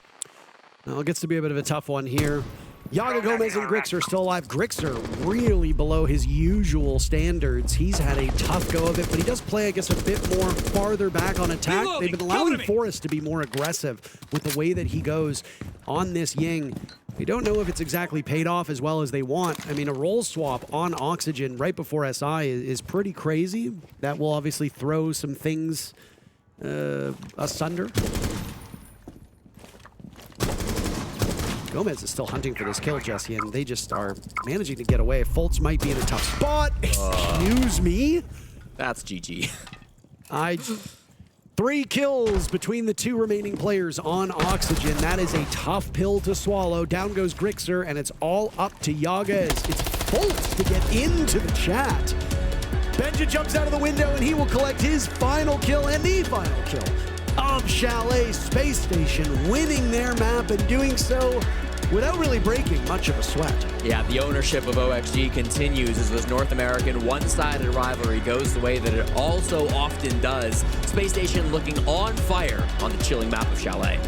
Well, it gets to be a bit of a tough one here. Yaga Gomez and Grixer still alive. Grixer really below his usual standards. He's had a tough go of it, but he does play, I guess, a bit more farther back on attack. They've been allowing Forrest to be more aggressive with the way that he goes on this Ying. We don't know if it's exactly paid off as well as they want. I mean, a role swap on Oxygen right before SI is pretty crazy. That will obviously throw some things asunder. Gomez is still hunting for this kill, Jesse, and they just are managing to get away. Fultz might be in a tough spot. Excuse me? That's GG. 3 kills between the 2 remaining players on Oxygen. That is a tough pill to swallow. Down goes Grixer, and it's all up to Yaga. It's Fultz to get into the chat. Benja jumps out of the window, and he will collect his final kill and the final kill of Chalet. Space Station winning their map and doing so without really breaking much of a sweat. Yeah, the ownership of OXG continues as this North American one-sided rivalry goes the way that it also often does. Space Station looking on fire on the chilling map of Chalet.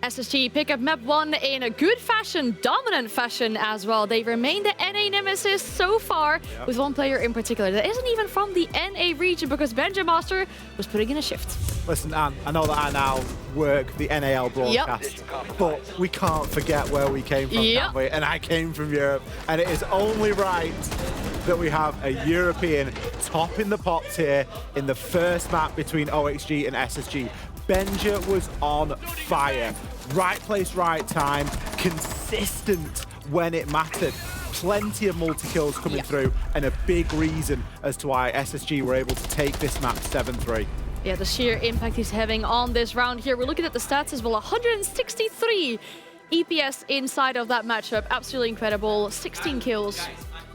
SSG pick up map 1 in a good fashion, dominant fashion as well. They remain the NA nemesis so far, with one player in particular that isn't even from the NA region because Benja Master was putting in a shift. Listen, Anne, I know that I now work the NAL broadcast, but we can't forget where we came from, can we? And I came from Europe, and it is only right that we have a European topping the pots here in the first map between OXG and SSG. Benja was on fire. Right place, right time, consistent when it mattered. Plenty of multi-kills coming through, and a big reason as to why SSG were able to take this map 7-3. Yeah, the sheer impact he's having on this round here. We're looking at the stats as well. 163 EPS inside of that matchup. Absolutely incredible. 16 kills.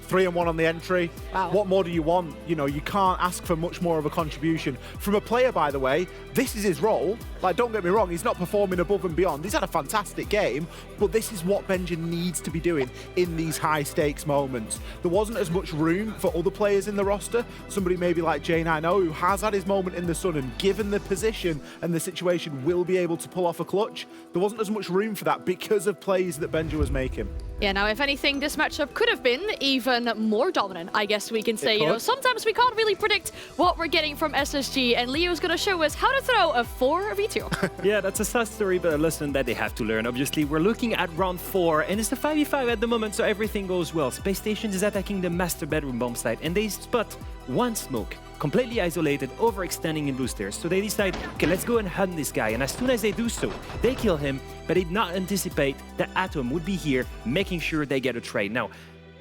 3-1 on the entry. Wow. What more do you want? You know, you can't ask for much more of a contribution. From a player, by the way, this is his role. Like, don't get me wrong, he's not performing above and beyond. He's had a fantastic game, but this is what Benja needs to be doing in these high-stakes moments. There wasn't as much room for other players in the roster. Somebody maybe like J9O, who has had his moment in the sun and given the position and the situation will be able to pull off a clutch. There wasn't as much room for that because of plays that Benja was making. Yeah, now, if anything, this matchup could have been even more dominant, I guess we can say. You know, sometimes we can't really predict what we're getting from SSG, and Leo's going to show us how to throw a 4v2. Yeah, that's a sad story, but a lesson that they have to learn. Obviously, we're looking at round 4, and it's a 5v5 at the moment, so everything goes well. Spacestation is attacking the master bedroom bomb site, and they spot one smoke, completely isolated, overextending in blue stairs. So they decide, okay, let's go and hunt this guy. And as soon as they do so, they kill him, but they did not anticipate that Atom would be here, making sure they get a trade. Now,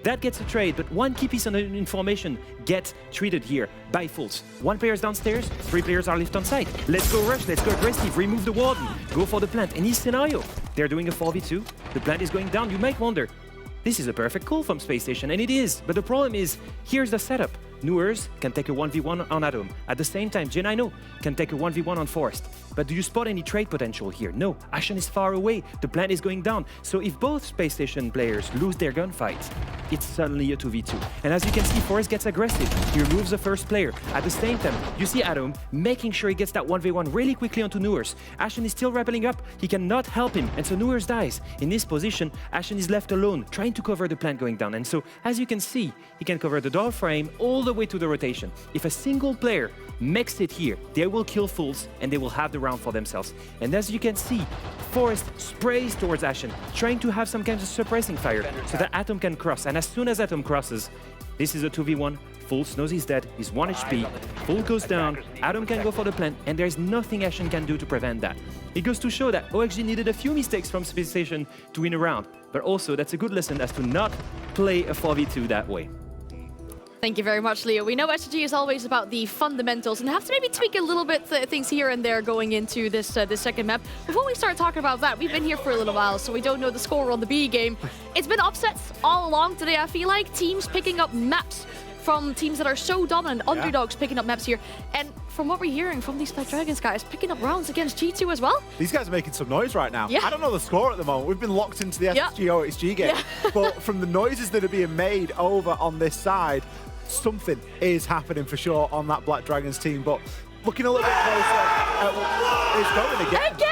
that gets a trade, but one key piece of information gets treated here by Fultz. One player's downstairs, 3 players are left on site. Let's go rush, let's go aggressive, remove the warden, go for the plant. In this scenario, they're doing a 4v2, the plant is going down. You might wonder, this is a perfect call from Spacestation, and it is. But the problem is, here's the setup. Newers can take a 1v1 on Atom. At the same time, J9O can take a 1v1 on Forest. But do you spot any trade potential here? No. Ashen is far away. The plant is going down. So if both Spacestation players lose their gunfights, it's suddenly a 2v2. And as you can see, Forest gets aggressive. He removes the first player. At the same time, you see Atom making sure he gets that 1v1 really quickly onto Newers. Ashen is still rappelling up. He cannot help him. And so Newers dies. In this position, Ashen is left alone, trying to cover the plant going down. And so, as you can see, he can cover the door frame all the way to the rotation. If a single player makes it here, they will kill Fultz and they will have the round for themselves. And as you can see, Forest sprays towards Ashen, trying to have some kind of suppressing fire so that Atom can cross. And as soon as Atom crosses, this is a 2v1. Fultz knows he's dead, he's 1 HP. Fultz goes down, Atom can go for the plant, and there's nothing Ashen can do to prevent that. It goes to show that OXG needed a few mistakes from Spacestation to win a round, but also that's a good lesson as to not play a 4v2 that way. Thank you very much, Leo. We know SSG is always about the fundamentals and have to maybe tweak a little bit things here and there going into this this second map. Before we start talking about that, we've been here for a little while, so we don't know the score on the B game. It's been upsets all along today. I feel like teams picking up maps from teams that are so dominant, underdogs picking up maps here. And from what we're hearing from these Black Dragons guys, picking up rounds against G2 as well. These guys are making some noise right now. Yeah. I don't know the score at the moment. We've been locked into the SSG OXG game. But from the noises that are being made over on this side, something is happening for sure on that Black Dragons team. But looking a little bit closer, it's going again.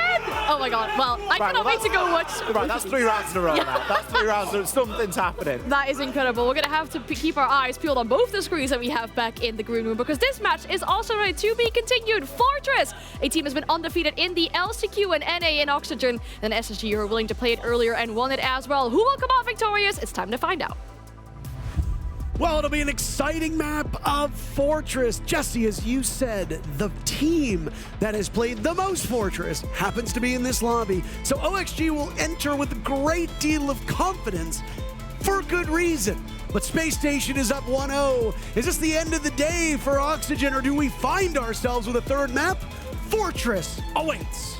Oh my god, well, I cannot wait to go watch. Right, that's 3 rounds in a row now. That's 3 rounds, so something's happening. That is incredible. We're going to have to keep our eyes peeled on both the screens that we have back in the green room, because this match is also ready to be continued. Fortress, a team has been undefeated in the LCQ and NA in Oxygen, and SSG are willing to play it earlier and won it as well. Who will come out victorious? It's time to find out. Well, it'll be an exciting map of Fortress. Jesse, as you said, the team that has played the most Fortress happens to be in this lobby. So OXG will enter with a great deal of confidence for good reason. But Spacestation is up 1-0. Is this the end of the day for Oxygen, or do we find ourselves with a third map? Fortress awaits.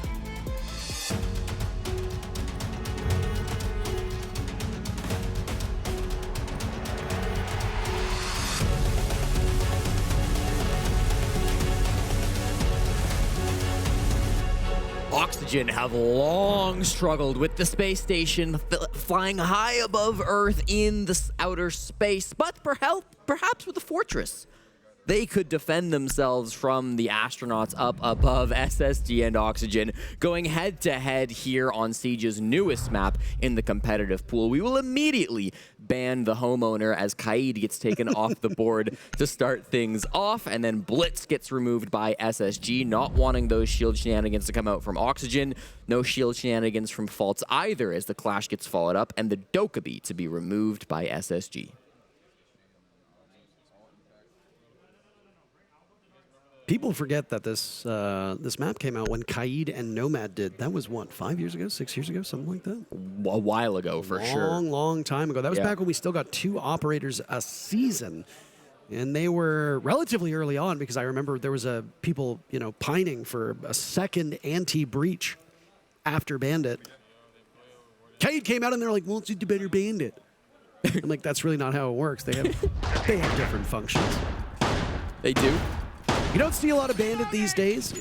Oxygen have long struggled with the space station flying high above Earth in the outer space, but perhaps with the Fortress, they could defend themselves from the astronauts up above SSG and Oxygen, going head-to-head here on Siege's newest map in the competitive pool. We will immediately ban the homeowner as Kaid gets taken off the board to start things off, and then Blitz gets removed by SSG, not wanting those shield shenanigans to come out from Oxygen. No shield shenanigans from Faults either as the Clash gets followed up, and the Dokkaebi to be removed by SSG. People forget that this this map came out when Kaid and Nomad did. That was what, 5 years ago, 6 years ago, something like that? A while ago, for sure. Long time ago. That was back when we still got 2 operators a season. And they were relatively early on because I remember there was people, you know, pining for a second anti-breach after Bandit. Kaid came out and they're like, well, it's a better Bandit. I'm like, that's really not how it works. They have different functions. They do? You don't see a lot of Bandit these days.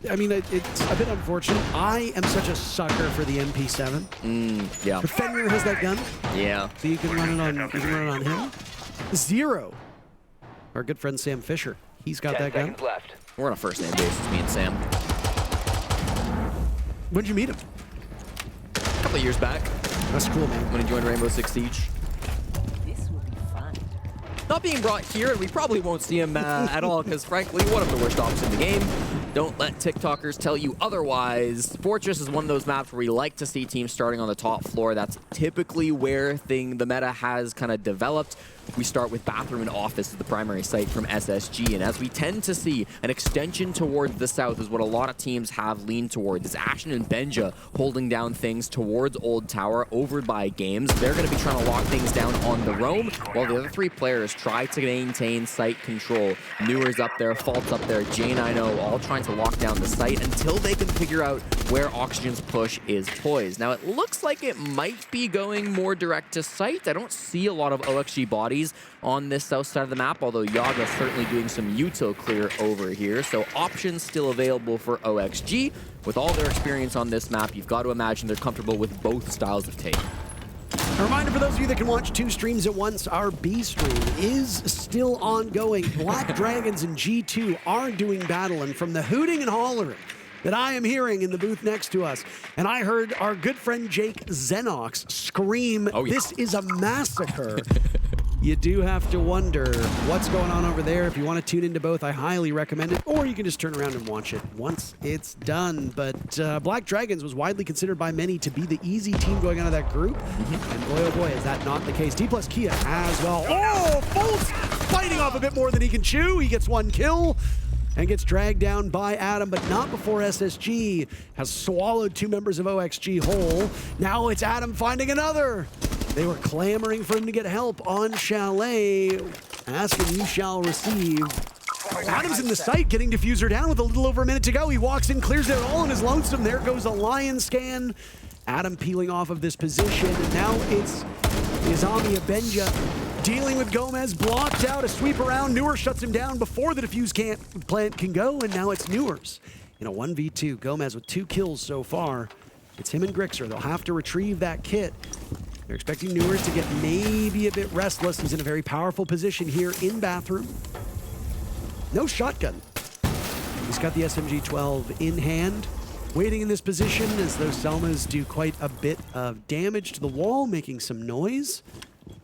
I mean, it's a bit unfortunate. I am such a sucker for the MP7. Yeah. But Fenrir has that gun. Yeah. So you can run it on him. Zero. Our good friend Sam Fisher. He's got that gun. Left. We're on a first name basis, me and Sam. When'd you meet him? A couple of years back. That's cool, man. When he joined Rainbow Six Siege. Not being brought here, and we probably won't see him at all, because frankly, one of the worst ops in the game. Don't let TikTokers tell you otherwise. Fortress is one of those maps where we like to see teams starting on the top floor. That's typically where the meta has kind of developed. We start with bathroom and office as the primary site from SSG, and as we tend to see, an extension towards the south is what a lot of teams have leaned towards. It's Ashen and Benja holding down things towards Old Tower, over by Games. They're going to be trying to lock things down on the roam, while the other 3 players try to maintain site control. Newer's up there, Fault's up there, J9O, all trying to lock down the site until they can figure out where Oxygen's push is poised. Now, it looks like it might be going more direct to site. I don't see a lot of OXG bodies on this south side of the map, although Yaga certainly doing some util clear over here. So options still available for OXG. With all their experience on this map, you've got to imagine they're comfortable with both styles of take. A reminder for those of you that can watch 2 streams at once, our B stream is still ongoing. Black Dragons and G2 are doing battle, and from the hooting and hollering that I am hearing in the booth next to us, and I heard our good friend Jake Xenox scream, "This is a massacre." You do have to wonder what's going on over there. If you want to tune into both, I highly recommend it, or you can just turn around and watch it once it's done. But Black Dragons was widely considered by many to be the easy team going out of that group, and boy, oh boy, is that not the case. D plus Kia as well. Oh, Fultz fighting off a bit more than he can chew. He gets 1 kill and gets dragged down by Adam, but not before SSG has swallowed 2 members of OXG whole. Now it's Adam finding another. They were clamoring for him to get help on Chalet. Ask and you shall receive. Adam's in the site, getting Diffuser down with a little over a minute to go. He walks in, clears it all on his lonesome. There goes a Lion scan. Adam peeling off of this position, and now it's Izami Abenja dealing with Gomez, blocked out, a sweep around. Newer shuts him down before the Diffuse plant can go, and now it's Newer's in a 1v2. Gomez with 2 kills so far. It's him and Grixer. They'll have to retrieve that kit. They're expecting Newers to get maybe a bit restless. He's in a very powerful position here in bathroom. No shotgun. He's got the SMG-12 in hand, waiting in this position as those Selmas do quite a bit of damage to the wall, making some noise.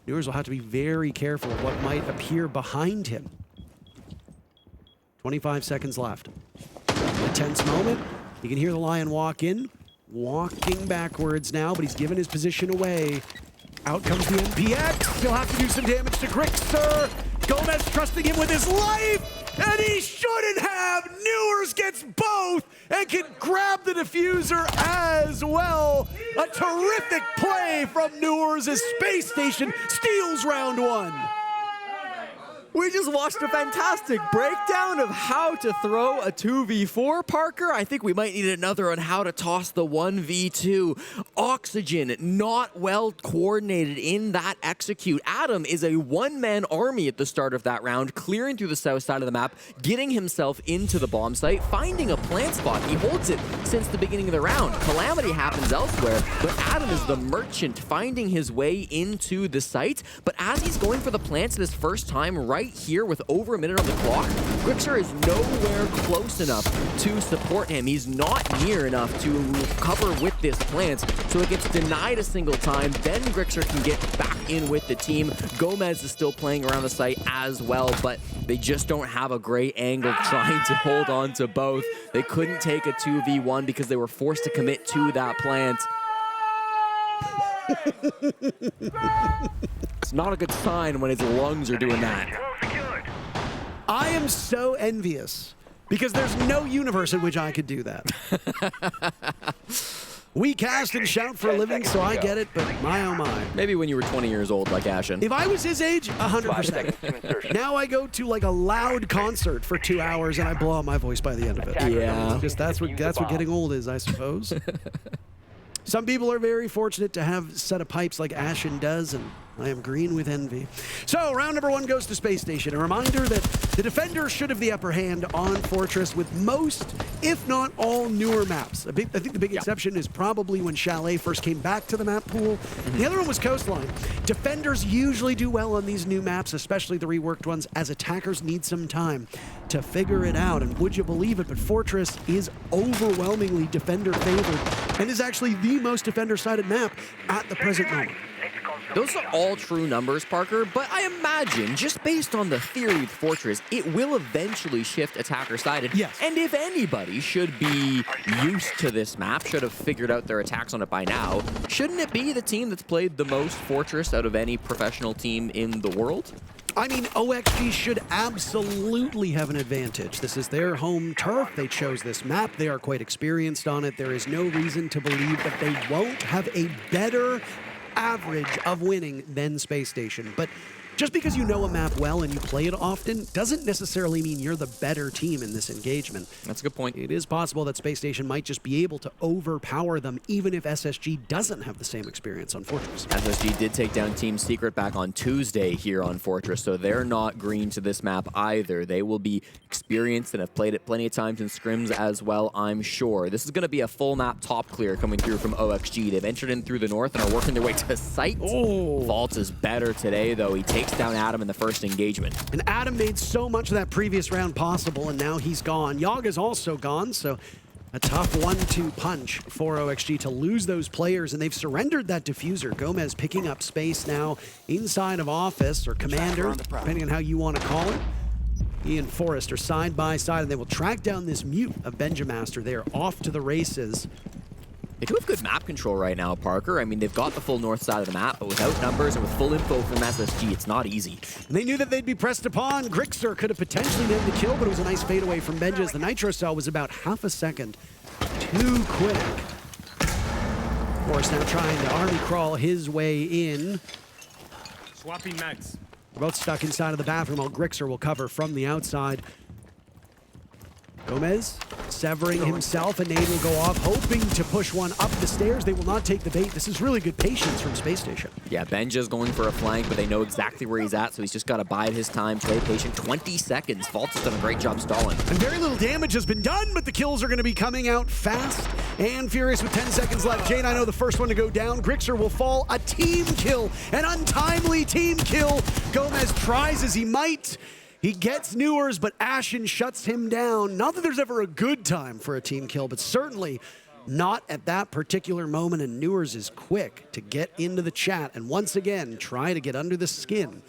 Newers will have to be very careful of what might appear behind him. 25 seconds left. A tense moment. You can hear the Lion walk in. Walking backwards now, but he's given his position away. Out comes the MPX. He'll have to do some damage to Grixer. Gomez trusting him with his life, and he shouldn't have. Newers gets both and can grab the Diffuser as well. A terrific play from Newers as Space Station steals round 1. We just watched a fantastic breakdown of how to throw a 2v4, Parker. I think we might need another on how to toss the 1v2. Oxygen, not well coordinated in that execute. Adam is a 1-man army at the start of that round, clearing through the south side of the map, getting himself into the bomb site, finding a plant spot. He holds it since the beginning of the round. Calamity happens elsewhere, but Adam is the merchant, finding his way into the site. But as he's going for the plants this first time, right right here with over a minute on the clock, Grixer is nowhere close enough to support him. He's not near enough to cover with this plant, so it gets denied a single time. Then Grixer can get back in with the team. Gomez is still playing around the site as well, but they just don't have a great angle trying to hold on to both. They couldn't take a 2v1 because they were forced to commit to that plant. It's not a good sign when his lungs are doing that. I am so envious because there's no universe in which I could do that. We cast and shout for a living, so I get it, but my oh my. Maybe when you were 20 years old like Ashen. If I was his age, 100%. Now I go to like a loud concert for 2 hours and I blow out my voice by the end of it. Yeah. Just that's what getting old is, I suppose. Some people are very fortunate to have a set of pipes like Ashen does, and I am green with envy. So, round number 1 goes to Space Station. A reminder that the defenders should have the upper hand on Fortress with most, if not all, newer maps. I think the big exception is probably when Chalet first came back to the map pool. The other one was Coastline. Defenders usually do well on these new maps, especially the reworked ones, as attackers need some time to figure it out. And would you believe it, but Fortress is overwhelmingly defender-favored and is actually the most defender-sided map at the present moment. Those are all true numbers, Parker, but I imagine, just based on the theory with Fortress, it will eventually shift attacker-sided. Yes. And if anybody should be used to this map, should have figured out their attacks on it by now, shouldn't it be the team that's played the most Fortress out of any professional team in the world? I mean, OXG should absolutely have an advantage. This is their home turf. They chose this map. They are quite experienced on it. There is no reason to believe that they won't have a better average of winning than Space Station. But just because you know a map well and you play it often doesn't necessarily mean you're the better team in this engagement. That's a good point. It is possible that Space Station might just be able to overpower them even if SSG doesn't have the same experience on Fortress. SSG did take down Team Secret back on Tuesday here on Fortress, so they're not green to this map either. They will be experienced and have played it plenty of times in scrims as well, I'm sure. This is going to be a full map top clear coming through from OXG. They've entered in through the north and are working their way to site. Oh. Vault is better today, though. He takes down Adam in the first engagement. And Adam made so much of that previous round possible, and now he's gone. Yaga's also gone, so a tough 1-2 punch for OXG to lose those players, and they've surrendered that diffuser. Gomez picking up space now inside of office, or commander, depending on how you want to call it. He and Forrest are side by side, and they will track down this mute of Benjamaster. They are off to the races. They do have good map control right now, Parker. I mean, they've got the full north side of the map, but without numbers and with full info from SSG, it's not easy. And they knew that they'd be pressed upon. Grixer could have potentially nailed the kill, but it was a nice fadeaway from Benja as the Nitro Cell was about half a second too quick. Forrest now trying to army crawl his way in. Swapping mags. Both stuck inside of the bathroom while Grixer will cover from the outside. Gomez severing himself, a nade will go off, hoping to push one up the stairs. They will not take the bait. This is really good patience from Space Station. Yeah, Benja's going for a flank, but they know exactly where he's at, so he's just got to bide his time, play patient. 20 seconds. Vault has done a great job stalling. And very little damage has been done, but the kills are going to be coming out fast and furious with 10 seconds left. Jane, I know the first one to go down. Grixer will fall. A team kill, an untimely team kill. Gomez tries as he might. He gets Newers, but Ashen shuts him down. Not that there's ever a good time for a team kill, but certainly not at that particular moment, and Newers is quick to get into the chat and once again try to get under the skin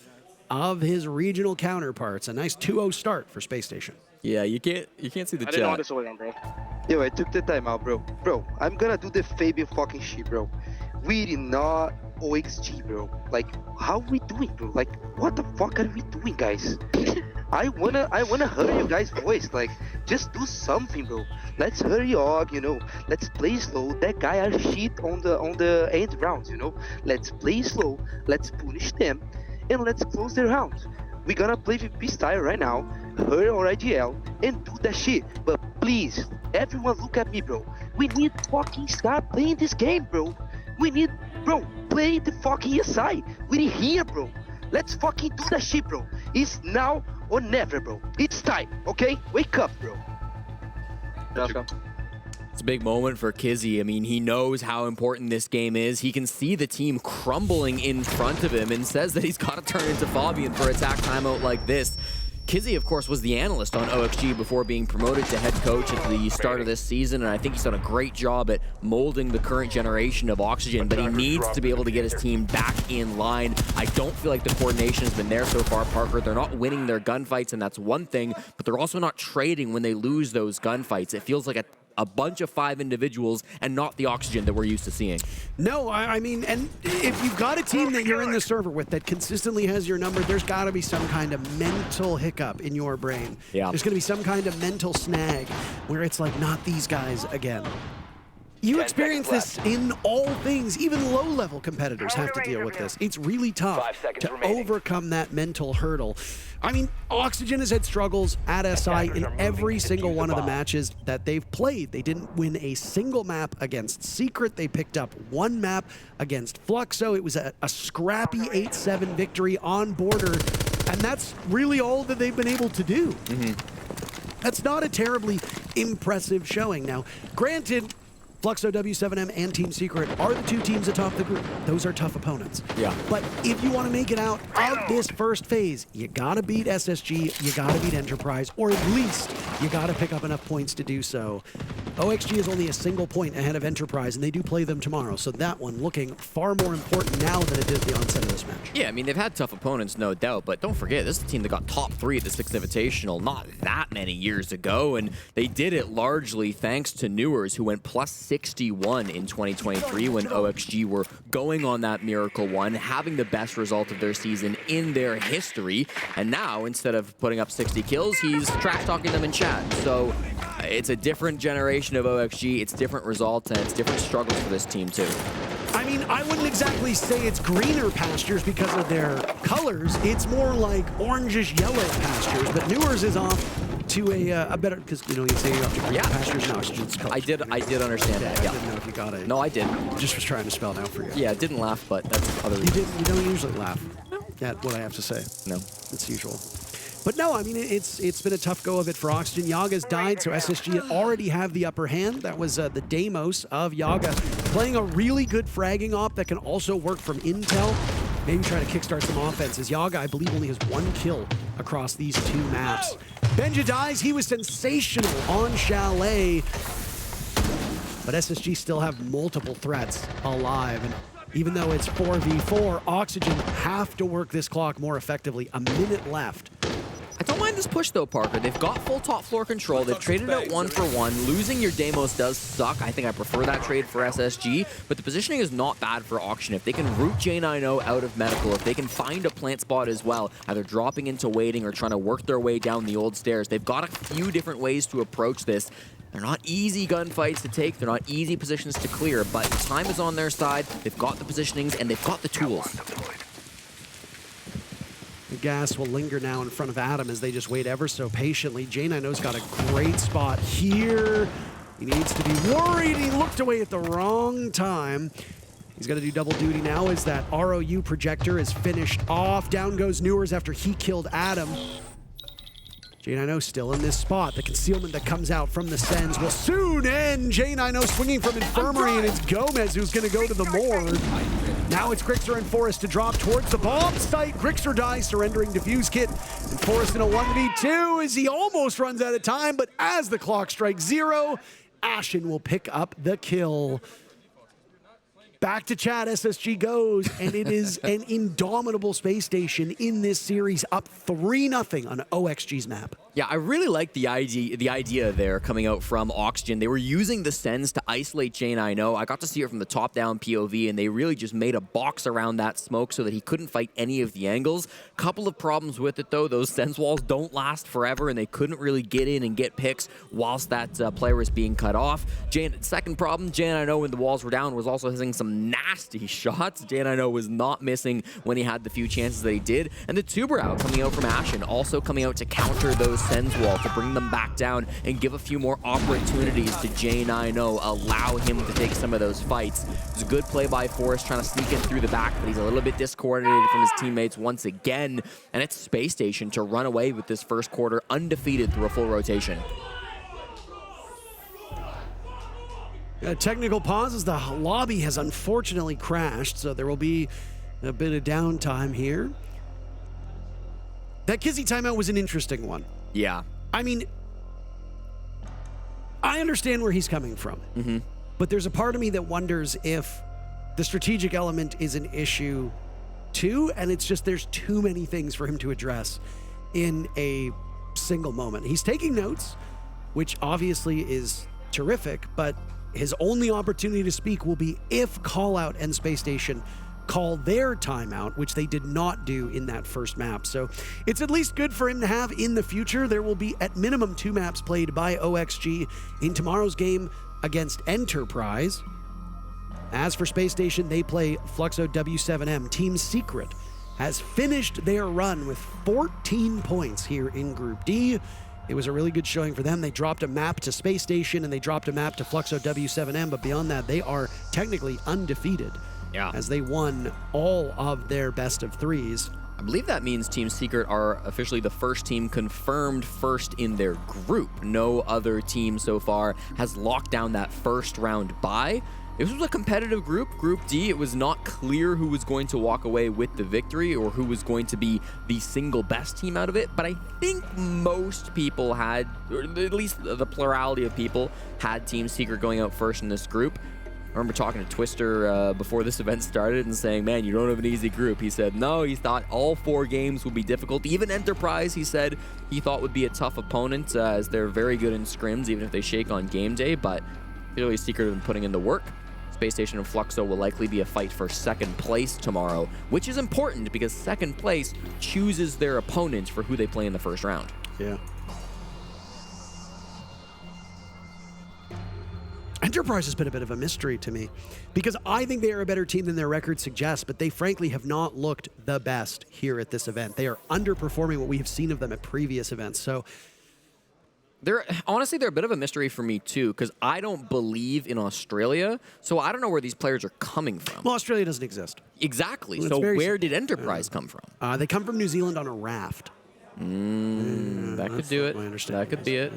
of his regional counterparts. A nice 2-0 start for Space Station. Yeah, you can't see the I didn't know chat. this was on, bro. Yo, I took the timeout, bro. Bro, I'm gonna do the Fabian fucking shit, bro. We did not OXG, bro. Like, how we doing, bro? Like, what the fuck are we doing, guys? I wanna hear you guys' voice. Like, just do something, bro. Let's hurry up, you know. Let's play slow. That guy are shit on the end rounds, you know. Let's play slow. Let's punish them, and let's close their rounds. We're gonna play VP style right now, her or IGL, and do that shit. But please, everyone look at me, bro. We need fucking start playing this game, bro. We need, bro, play the fucking ESI. We're here, bro. Let's fucking do that shit, bro. It's now or never, bro. It's time, okay? Wake up, bro. It's a big moment for Kizzy. I mean, he knows how important this game is. He can see the team crumbling in front of him and says that he's got to turn into Fabian for attack timeout like this. Kizzy, of course, was the analyst on OXG before being promoted to head coach at the start of this season, and I think he's done a great job at molding the current generation of Oxygen, but he needs to be able to get his team back in line. I don't feel like the coordination has been there so far, Parker. They're not winning their gunfights, and that's one thing, but they're also not trading when they lose those gunfights. It feels like a bunch of 5 individuals and not the Oxygen that we're used to seeing. No, I mean, and if you've got a team that you're in the server with that consistently has your number, there's got to be some kind of mental hiccup in your brain. Yeah. There's going to be some kind of mental snag where it's like, not these guys again. You experience this in all things. Even low-level competitors have to deal with this. It's really tough to overcome that mental hurdle. I mean, Oxygen has had struggles at SI in every single one of the matches that they've played. They didn't win a single map against Secret. They picked up 1 map against Fluxo. It was a scrappy 8-7 victory on Border, and that's really all that they've been able to do. That's not a terribly impressive showing. Now, granted, Fluxo, W7M, and Team Secret are the 2 teams atop the group. Those are tough opponents. Yeah. But if you want to make it out of this first phase, you gotta beat SSG, you gotta beat Enterprise, or at least you gotta pick up enough points to do so. OXG is only a single point ahead of Enterprise, and they do play them tomorrow, so that one looking far more important now than it did at the onset of this match. Yeah, I mean, they've had tough opponents, no doubt, but don't forget, this is a team that got top 3 at the Six Invitational not that many years ago, and they did it largely thanks to Newers, who went plus 61 in 2023 when OXG were going on that miracle one, having the best result of their season in their history, and now, instead of putting up 60 kills, he's trash-talking them in chat. So it's a different generation of OXG, it's different results, and it's different struggles for this team too. I mean, I wouldn't exactly say it's greener pastures because of their colors. It's more like orangish yellow pastures, but Newers is off to a better, because you know you say you're off to greener pastures and Oxygen's colors. I did understand that. Yeah. I didn't know if you got it. No, I did. Just was trying to spell it out for you. Yeah, didn't laugh, but that's other. You didn't. You don't usually laugh at what I have to say. No, it's usual. But no, I mean, it's been a tough go of it for Oxygen. Yaga's died, so SSG already have the upper hand. That was the Deimos of Yaga, playing a really good fragging op that can also work from intel. Maybe try to kickstart some offenses. Yaga, I believe, only has 1 kill across these 2 maps. Benja dies. He was sensational on Chalet. But SSG still have multiple threats alive. And even though it's 4v4, Oxygen have to work this clock more effectively. A minute left. I don't mind this push though, Parker. They've got full top floor control. They've traded out 1 for 1. Losing your Deimos does suck. I think I prefer that trade for SSG, but the positioning is not bad for Auction. If they can root J90 out of medical, if they can find a plant spot as well, either dropping into waiting or trying to work their way down the old stairs, they've got a few different ways to approach this. They're not easy gunfights to take. They're not easy positions to clear, but time is on their side. They've got the positionings and they've got the tools. The gas will linger now in front of Adam as they just wait ever so patiently. J90's got a great spot here. He needs to be worried. He looked away at the wrong time. He's got to do double duty now as that ROU projector is finished off. Down goes Newers after he killed Adam. J90 still in this spot. The concealment that comes out from the Sens will soon end. J90 swinging from Infirmary, and it's Gomez who's going to go to the morgue. Now it's Grixer and Forrest to drop towards the bomb site. Grixer dies, surrendering defuse kit. And Forrest in a 1v2 as he almost runs out of time, but as the clock strikes 0, Ashen will pick up the kill. Back to chat, SSG goes, and it is an indomitable Space Station in this series, up 3-0 on OXG's map. Yeah, I really like the idea there coming out from Oxygen. They were using the Sens to isolate J90. I got to see it from the top-down POV, and they really just made a box around that smoke so that he couldn't fight any of the angles. Couple of problems with it, though. Those Sens walls don't last forever, and they couldn't really get in and get picks whilst that player was being cut off. Second problem, J90 when the walls were down was also hitting some nasty shots. J90 was not missing when he had the few chances that he did. And the tuber out coming out from Ashen, also coming out to counter those Sens wall, to bring them back down and give a few more opportunities to J90, allow him to take some of those fights. It was a good play by Forrest trying to sneak in through the back, but he's a little bit discoordinated from his teammates once again. And it's Space Station to run away with this first quarter undefeated through a full rotation. A technical pause as the lobby has unfortunately crashed, so there will be a bit of downtime here. That Kizzy timeout was an interesting one. Yeah. I mean, I understand where he's coming from, but there's a part of me that wonders if the strategic element is an issue too, and it's just there's too many things for him to address in a single moment. He's taking notes, which obviously is terrific, but his only opportunity to speak will be if Callout and Space Station call their timeout, which they did not do in that first map. So it's at least good for him to have in the future. There will be at minimum 2 maps played by OXG in tomorrow's game against Enterprise. As for Space Station, they play Fluxo W7M. Team Secret has finished their run with 14 points here in Group D. It was a really good showing for them. They dropped a map to Space Station and they dropped a map to Fluxo W7M, but beyond that, they are technically undefeated as they won all of their best of 3s. I believe that means Team Secret are officially the first team confirmed first in their group. No other team so far has locked down that first round bye. This was a competitive group, Group D. It was not clear who was going to walk away with the victory or who was going to be the single best team out of it, but I think most people had, or at least the plurality of people, had Team Secret going out first in this group. I remember talking to Twister before this event started and saying, man, you don't have an easy group. He said, no, he thought all 4 games would be difficult. Even Enterprise, he said, he thought would be a tough opponent as they're very good in scrims, even if they shake on game day, but clearly Secret have been putting in the work. Space Station and Fluxo will likely be a fight for second place tomorrow, which is important because second place chooses their opponent for who they play in the first round. Yeah. Enterprise has been a bit of a mystery to me because I think they are a better team than their record suggests, but they frankly have not looked the best here at this event. They are underperforming what we have seen of them at previous events. So honestly, they're a bit of a mystery for me too, because I don't believe in Australia, so I don't know where these players are coming from. Well, Australia doesn't exist. Exactly. So where did Enterprise come from? They come from New Zealand on a raft. That could do it. That could be it.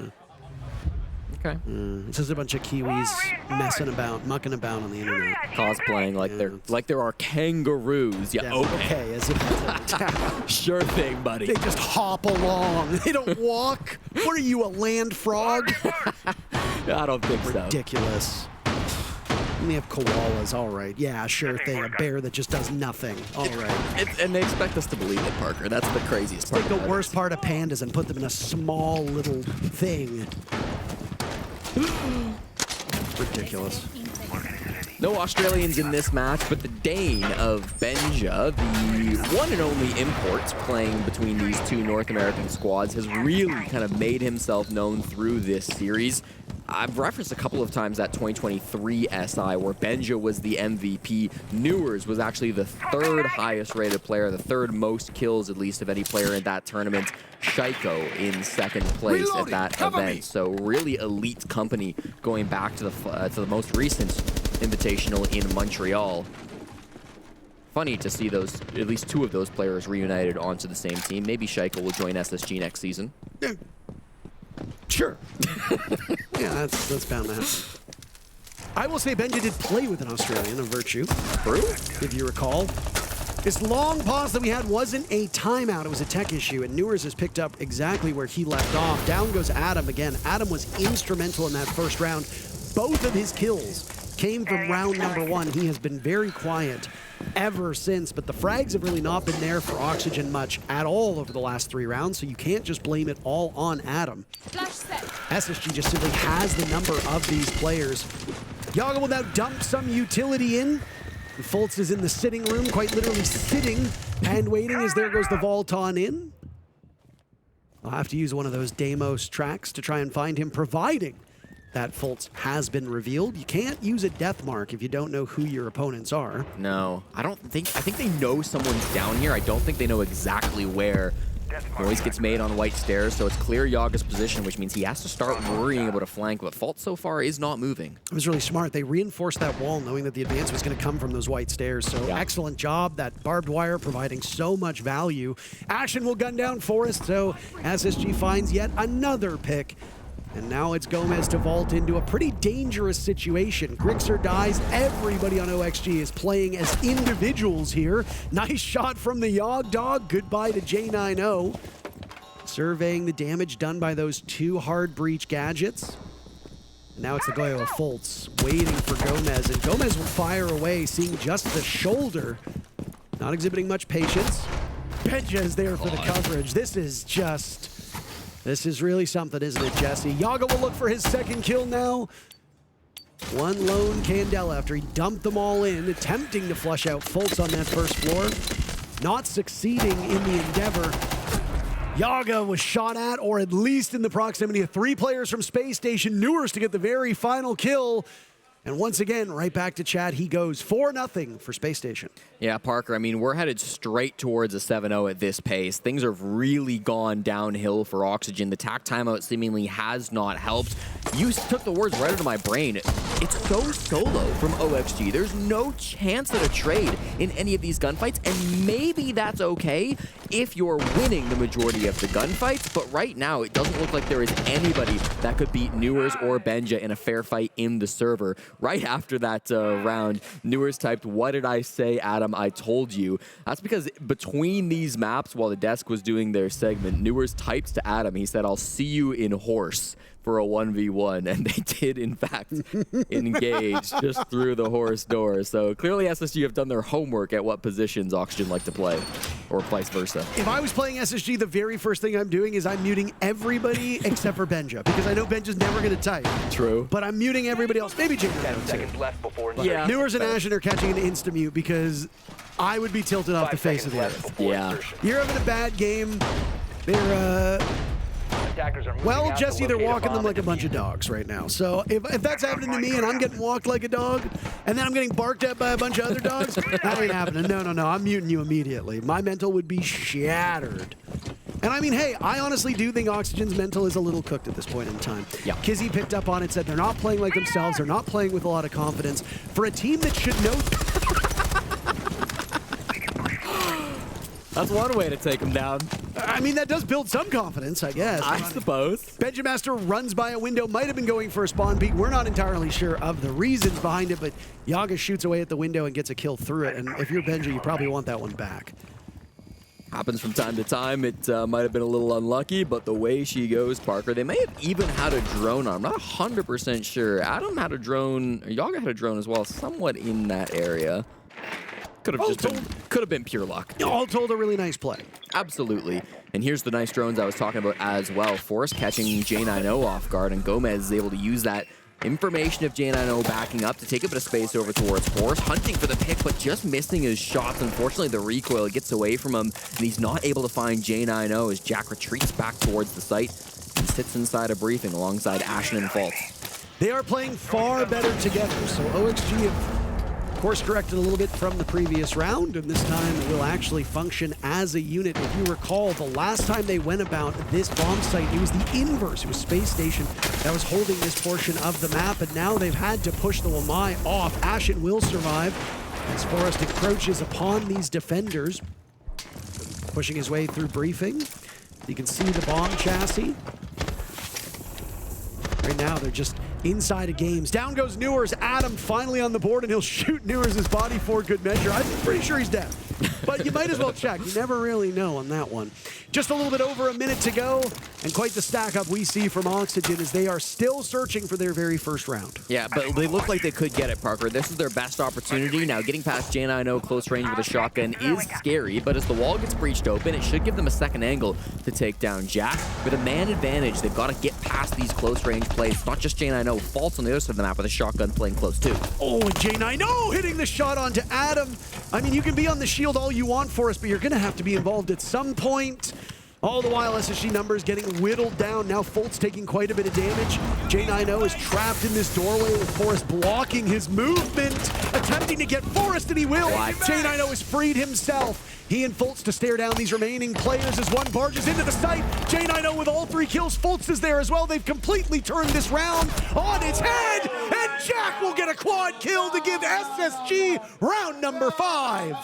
Okay. It's just a bunch of Kiwis messing about, mucking about on the internet, cosplaying like there are kangaroos. Yeah. Okay. As if sure thing, buddy. They just hop along. They don't walk. What are you, a land frog? I don't think so. Ridiculous. And they have koalas. All right. Yeah, sure thing. A bear that just does nothing. All right. And they expect us to believe it, Parker. That's the craziest part. Take the worst part of pandas and put them in a small little thing. Ridiculous. No Australians in this match, but the Dane of Benja, the one and only import playing between these 2 North American squads, has really kind of made himself known through this series. I've referenced a couple of times that 2023 SI where Benja was the MVP. Newers was actually the 3rd highest rated player, the 3rd most kills at least of any player in that tournament. Shaiko in 2nd place at that event. So really elite company going back to the most recent Invitational in Montreal. Funny to see those, at least 2 of those players reunited onto the same team. Maybe Shaiko will join SSG next season. Sure. Yeah, that's bound to happen. I will say Benja did play with an Australian, a Virtue. True. If you recall. This long pause that we had wasn't a timeout, it was a tech issue, and Newers has picked up exactly where he left off. Down goes Adam again. Adam was instrumental in that first round. Both of his kills came from round number 1. He has been very quiet ever since, but the frags have really not been there for Oxygen much at all over the last 3 rounds, so you can't just blame it all on Adam. SSG just simply has the number of these players. Yaga will now dump some utility in. Fultz is in the sitting room, quite literally sitting and waiting as there goes the Volton in. I'll have to use one of those Deimos tracks to try and find him, providing that Fultz has been revealed. You can't use a death mark if you don't know who your opponents are. No, I think they know someone's down here. I don't think they know exactly where. Noise gets made on white stairs, so it's clear Yaga's position, which means he has to start worrying about a flank, but Fultz so far is not moving. It was really smart. They reinforced that wall knowing that the advance was going to come from those white stairs, so excellent job. That barbed wire providing so much value. Ashen will gun down Forest, so SSG finds yet another pick And now it's Gomez to vault into a pretty dangerous situation. Grixer dies. Everybody on OXG is playing as individuals here. Nice shot from the Yog Dog. Goodbye to J90. Surveying the damage done by those 2 hard breach gadgets. And now it's the Goyo of Fultz waiting for Gomez. And Gomez will fire away, seeing just the shoulder. Not exhibiting much patience. Benja is there for the coverage. This is really something, isn't it, Jesse? Yaga will look for his second kill now. One lone Candela after he dumped them all in, attempting to flush out Fultz on that first floor. Not succeeding in the endeavor. Yaga was shot at, or at least in the proximity of 3 players from Space Station. Newers to get the very final kill. And once again, right back to chat, he goes 4-0 for Space Station. Yeah, Parker, I mean, we're headed straight towards a 7-0 at this pace. Things have really gone downhill for Oxygen. The TAC timeout seemingly has not helped. You took the words right out of my brain. It's so solo from OXG. There's no chance at a trade in any of these gunfights, and maybe that's okay if you're winning the majority of the gunfights, but right now it doesn't look like there is anybody that could beat Newers or Benja in a fair fight in the server. Right after that round, Newers typed, "What did I say, Adam? I told you." That's because between these maps, while the desk was doing their segment, Newers typed to Adam, he said, "I'll see you in horse for a 1v1," and they did, in fact, engage just through the horse door. So clearly SSG have done their homework at what positions Oxygen like to play, or vice versa. If I was playing SSG, the very first thing I'm doing is I'm muting everybody except for Benja, because I know Benja's never going to type. True. But I'm muting everybody else. Maybe Jake. 10 seconds left before Yeah. Newers and Ashen are catching an insta-mute because I would be tilted off the face of the earth. Yeah. You're having a bad game. They're, well, Jesse, they're walking them like a bunch of dogs right now. So if that's happening to me and I'm getting walked like a dog, and then I'm getting barked at by a bunch of other dogs, that ain't happening. No, I'm muting you immediately. My mental would be shattered. And I mean, hey, I honestly do think Oxygen's mental is a little cooked at this point in time. Yeah. Kizzy picked up on it, said they're not playing like themselves. They're not playing with a lot of confidence. For a team that should know... That's one way to take them down. I mean, that does build some confidence, I guess. I suppose. Benjamaster runs by a window, might have been going for a spawn peek. We're not entirely sure of the reasons behind it, but Yaga shoots away at the window and gets a kill through it. And if you're Benja, you probably want that one back. Happens from time to time. It might have been a little unlucky, but the way she goes, Parker, they may have even had a drone on. I'm not 100% sure. Adam had a drone, Yaga had a drone as well, somewhat in that area. Could have been pure luck. All told, a really nice play. Absolutely. And here's the nice drones I was talking about as well. Force catching J90 off guard, and Gomez is able to use that information of J90 backing up to take a bit of space over towards Force, hunting for the pick, but just missing his shots. Unfortunately, the recoil gets away from him, and he's not able to find J90 as Jack retreats back towards the site and sits inside a briefing alongside Ashen and Fultz. They are playing far better together, so OXG have course corrected a little bit from the previous round, and this time it will actually function as a unit. If you recall, the last time they went about this bomb site, it was the inverse. It was Space Station that was holding this portion of the map, and now they've had to push the Wamai off. Ashen will survive as Forrest encroaches upon these defenders, pushing his way through briefing. You can see the bomb chassis. Right now, they're just inside of games. Down goes Newers. Adam finally on the board, and he'll shoot Newers' body for good measure. I'm pretty sure he's dead. But you might as well check. You never really know on that one. Just a little bit over a minute to go, and quite the stack up we see from Oxygen as they are still searching for their very first round. Yeah, but they look like they could get it, Parker. This is their best opportunity. Now, getting past J90 close range with a shotgun is scary, but as the wall gets breached open, it should give them a second angle to take down Jack. With a man advantage, they've got to get past these close range plays. It's not just J90, Fultz on the other side of the map with a shotgun playing close too. Oh, and J90 hitting the shot onto Adam. I mean, you can be on the shield all you want for us, but you're going to have to be involved at some point. All the while, SSG numbers getting whittled down. Now Fultz taking quite a bit of damage. J90 is trapped in this doorway with Forrest blocking his movement, attempting to get Forrest, and he will. J90 has freed himself. He and Fultz to stare down these remaining players as one barges into the site. J90 with all 3 kills. Fultz is there as well. They've completely turned this round on its head, and Jack will get a quad kill to give SSG round number 5.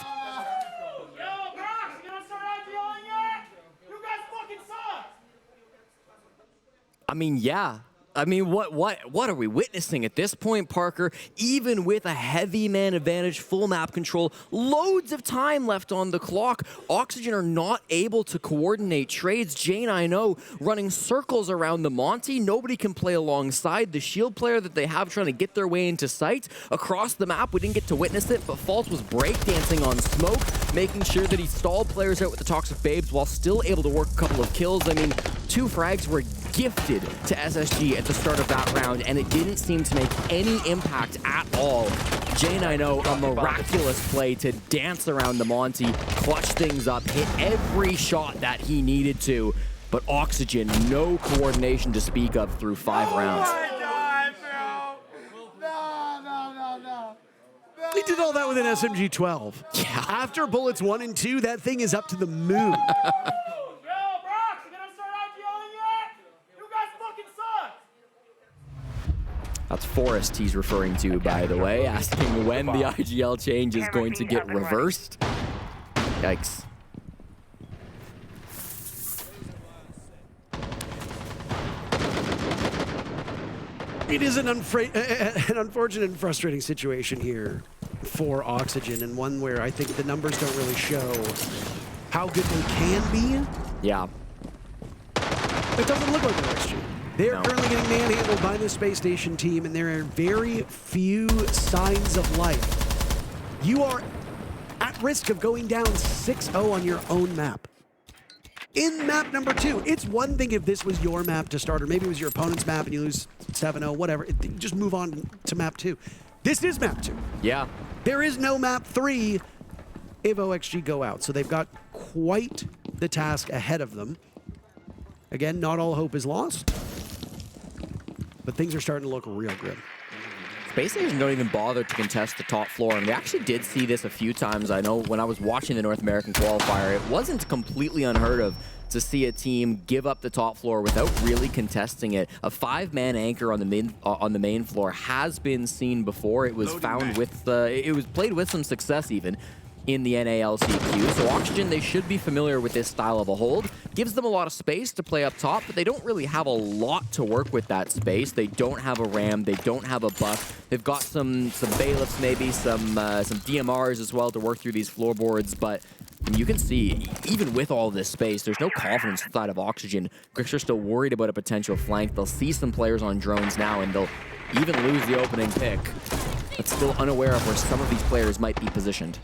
I mean, yeah. I mean, what are we witnessing at this point, Parker? Even with a heavy man advantage, full map control, loads of time left on the clock, Oxygen are not able to coordinate trades. Jane, I know, running circles around the Monty. Nobody can play alongside. The shield player that they have trying to get their way into sight across the map, we didn't get to witness it, but Fault was breakdancing on smoke, making sure that he stalled players out with the Toxic Babes while still able to work a couple of kills. I mean, 2 frags were gifted to SSG at the start of that round, and it didn't seem to make any impact at all. Jane, I know, a miraculous play to dance around the Monty, clutch things up, hit every shot that he needed to, but Oxygen, no coordination to speak of through 5 rounds. He did all that with an SMG-12. Yeah. After bullets 1 and 2, that thing is up to the moon. That's Forrest he's referring to, by the way, asking when the IGL change is going to get reversed. Yikes. It is an unfortunate and frustrating situation here for Oxygen, and one where I think the numbers don't really show how good they can be. Yeah. It doesn't look like the next year. They're currently getting manhandled by the Space Station team, and there are very few signs of life. You are at risk of going down 6-0 on your own map. In map number 2, it's one thing if this was your map to start, or maybe it was your opponent's map and you lose 7-0, whatever. Just move on to map 2. This is map 2. Yeah. There is no map 3 if OXG go out, so they've got quite the task ahead of them. Again, not all hope is lost, but things are starting to look real grim. Space Station don't even bother to contest the top floor, and we actually did see this a few times. I know when I was watching the North American qualifier, it wasn't completely unheard of to see a team give up the top floor without really contesting it. A 5-man anchor on the main floor has been seen before. It was found with it was played with some success even in the NALCQ. So Oxygen, they should be familiar with this style of a hold. Gives them a lot of space to play up top, but they don't really have a lot to work with that space. They don't have a ram, they don't have a buff. They've got some bailiffs, maybe some DMRs as well to work through these floorboards, but you can see, even with all this space, there's no confidence inside of Oxygen. Grixer's still worried about a potential flank. They'll see some players on drones now, and they'll even lose the opening pick, but still unaware of where some of these players might be positioned.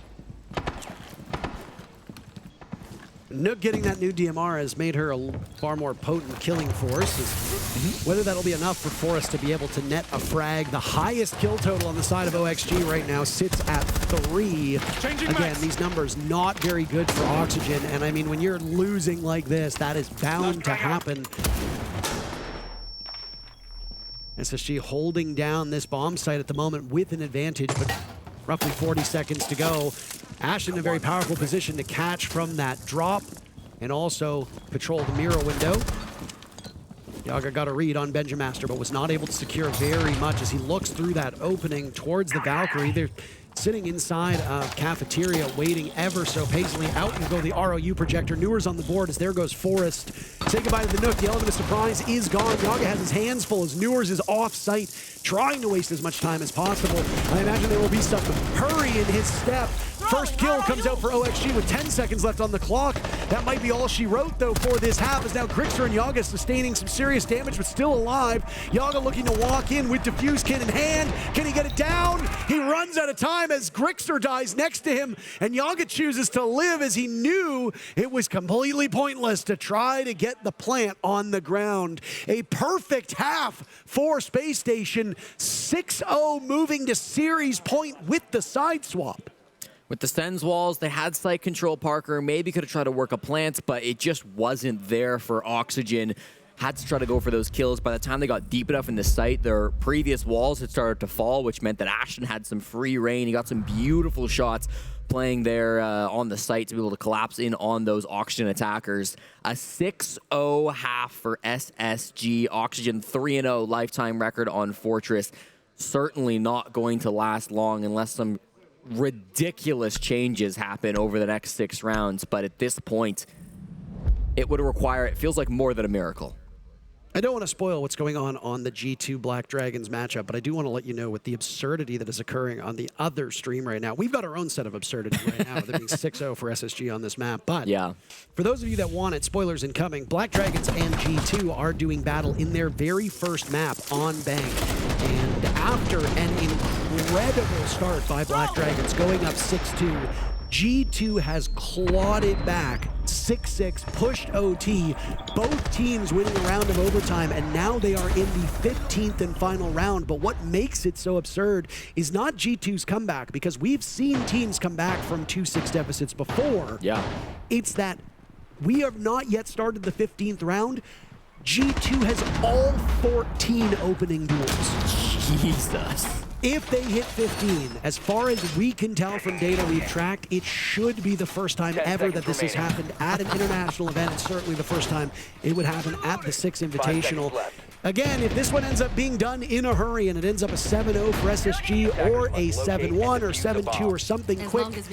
Nook getting that new DMR has made her a far more potent killing force. Whether that'll be enough for Forrest to be able to net a frag. The highest kill total on the side of OXG right now sits at 3. Again, these numbers not very good for Oxygen, and I mean, when you're losing like this, that is bound to happen. SSG holding down this bomb site at the moment with an advantage, but roughly 40 seconds to go. Ash in a very powerful position to catch from that drop and also patrol the mirror window. Yaga got a read on Benjamaster, but was not able to secure very much as he looks through that opening towards the Valkyrie. They're sitting inside a cafeteria, waiting ever so patiently. Out and go the ROU projector. Newer's on the board as there goes Forrest. Say goodbye to the Nook. The element of surprise is gone. Yaga has his hands full as Newer's is off-site, trying to waste as much time as possible. I imagine there will be some hurry in his step. First kill comes out for OXG with 10 seconds left on the clock. That might be all she wrote, though, for this half, as now Grixer and Yaga sustaining some serious damage, but still alive. Yaga looking to walk in with Diffuse Kit in hand. Can he get it down? He runs out of time as Grixer dies next to him, and Yaga chooses to live as he knew it was completely pointless to try to get the plant on the ground. A perfect half for Space Station. 6-0 moving to series point with the side swap. With the Sens walls, they had site control, Parker. Maybe could have tried to work a plant, but it just wasn't there for Oxygen. Had to try to go for those kills. By the time they got deep enough in the site, their previous walls had started to fall, which meant that Ashton had some free reign. He got some beautiful shots playing there on the site to be able to collapse in on those Oxygen attackers. A 6-0 half for SSG. Oxygen 3-0 lifetime record on Fortress. Certainly not going to last long unless some ridiculous changes happen over the next 6 rounds, but at this point, it would require, it feels like more than a miracle. I don't want to spoil what's going on the G2 Black Dragons matchup, but I do want to let you know with the absurdity that is occurring on the other stream right now. We've got our own set of absurdity right now, with it being 6-0 for SSG on this map. But yeah, for those of you that want it, spoilers incoming, Black Dragons and G2 are doing battle in their very first map on Bank. And after an incredible start by Black Dragons, going up 6-2, G2 has clawed it back, 6-6, pushed OT, both teams winning a round of overtime, and now they are in the 15th and final round. But what makes it so absurd is not G2's comeback, because we've seen teams come back from 2-6 deficits before. Yeah. It's that we have not yet started the 15th round. G2 has all 14 opening duels. Jesus. If they hit 15, as far as we can tell from data we've tracked, it should be the first time ever that this has happened at an international event, and certainly the first time it would happen at the Six Invitational. Again, if this one ends up being done in a hurry and it ends up a 7-0 for SSG or a 7-1 or 7-2 or something quick,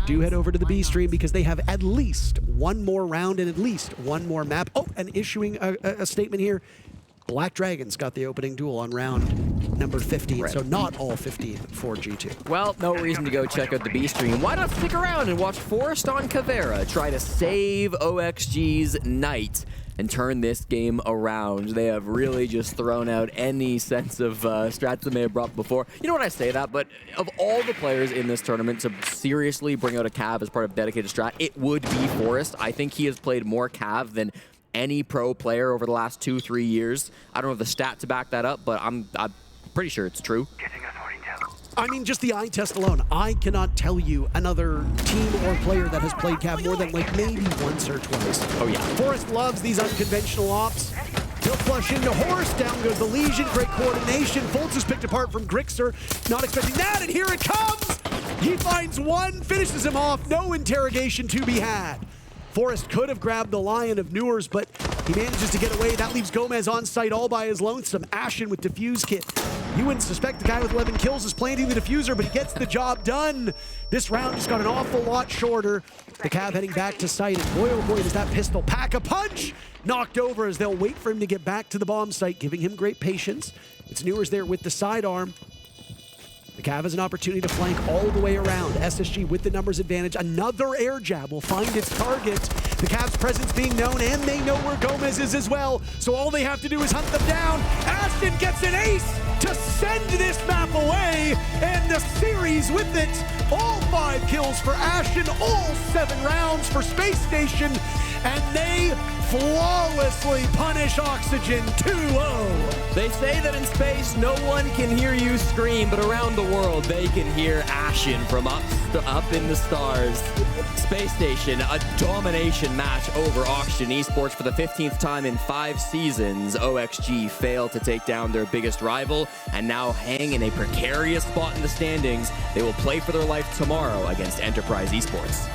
do head over to the B stream, because they have at least one more round and at least one more map. Oh, and issuing a statement here. Black Dragons got the opening duel on round number 15, so not all 15 for G2. Well, no reason to go check out the B stream. Why not stick around and watch Forrest on Caveira try to save OXG's night and turn this game around. They have really just thrown out any sense of strats that may have brought before. You know what, I say that, but of all the players in this tournament to seriously bring out a Cav as part of dedicated strat, it would be Forrest. I think he has played more Cav than any pro player over the last 2-3 years. I don't have the stat to back that up, but I'm pretty sure it's true. I mean, just the eye test alone, I cannot tell you another team or player that has played Cav more than like maybe once or twice. Oh yeah. Forrest loves these unconventional ops. He'll flush into Horse, down goes the Legion, great coordination. Fultz is picked apart from Grixer, not expecting that, and here it comes! He finds one, finishes him off, no interrogation to be had. Forrest could have grabbed the Lion of Newers, but he manages to get away. That leaves Gomez on site all by his lonesome. Ashen with Diffuse Kit. You wouldn't suspect the guy with 11 kills is planting the diffuser, but he gets the job done. This round just got an awful lot shorter. The Cav heading back to site, and boy, oh boy, does that pistol pack a punch! Knocked over as they'll wait for him to get back to the bomb site, giving him great patience. It's Newers there with the sidearm. The Cav has an opportunity to flank all the way around. SSG with the numbers advantage. Another air jab will find its target. The Cav's presence being known, and they know where Gomez is as well. So all they have to do is hunt them down. Ashton gets an ace to send this map away, and the series with it. All 5 kills for Ashton, all 7 rounds for Space Station, and they flawlessly punish Oxygen 2-0. They say that in space, no one can hear you scream, but around the world, they can hear Ashen from up in the stars. Space Station, a domination match over Oxygen Esports for the 15th time in 5 seasons. OXG failed to take down their biggest rival and now hang in a precarious spot in the standings. They will play for their life tomorrow against Enterprise Esports.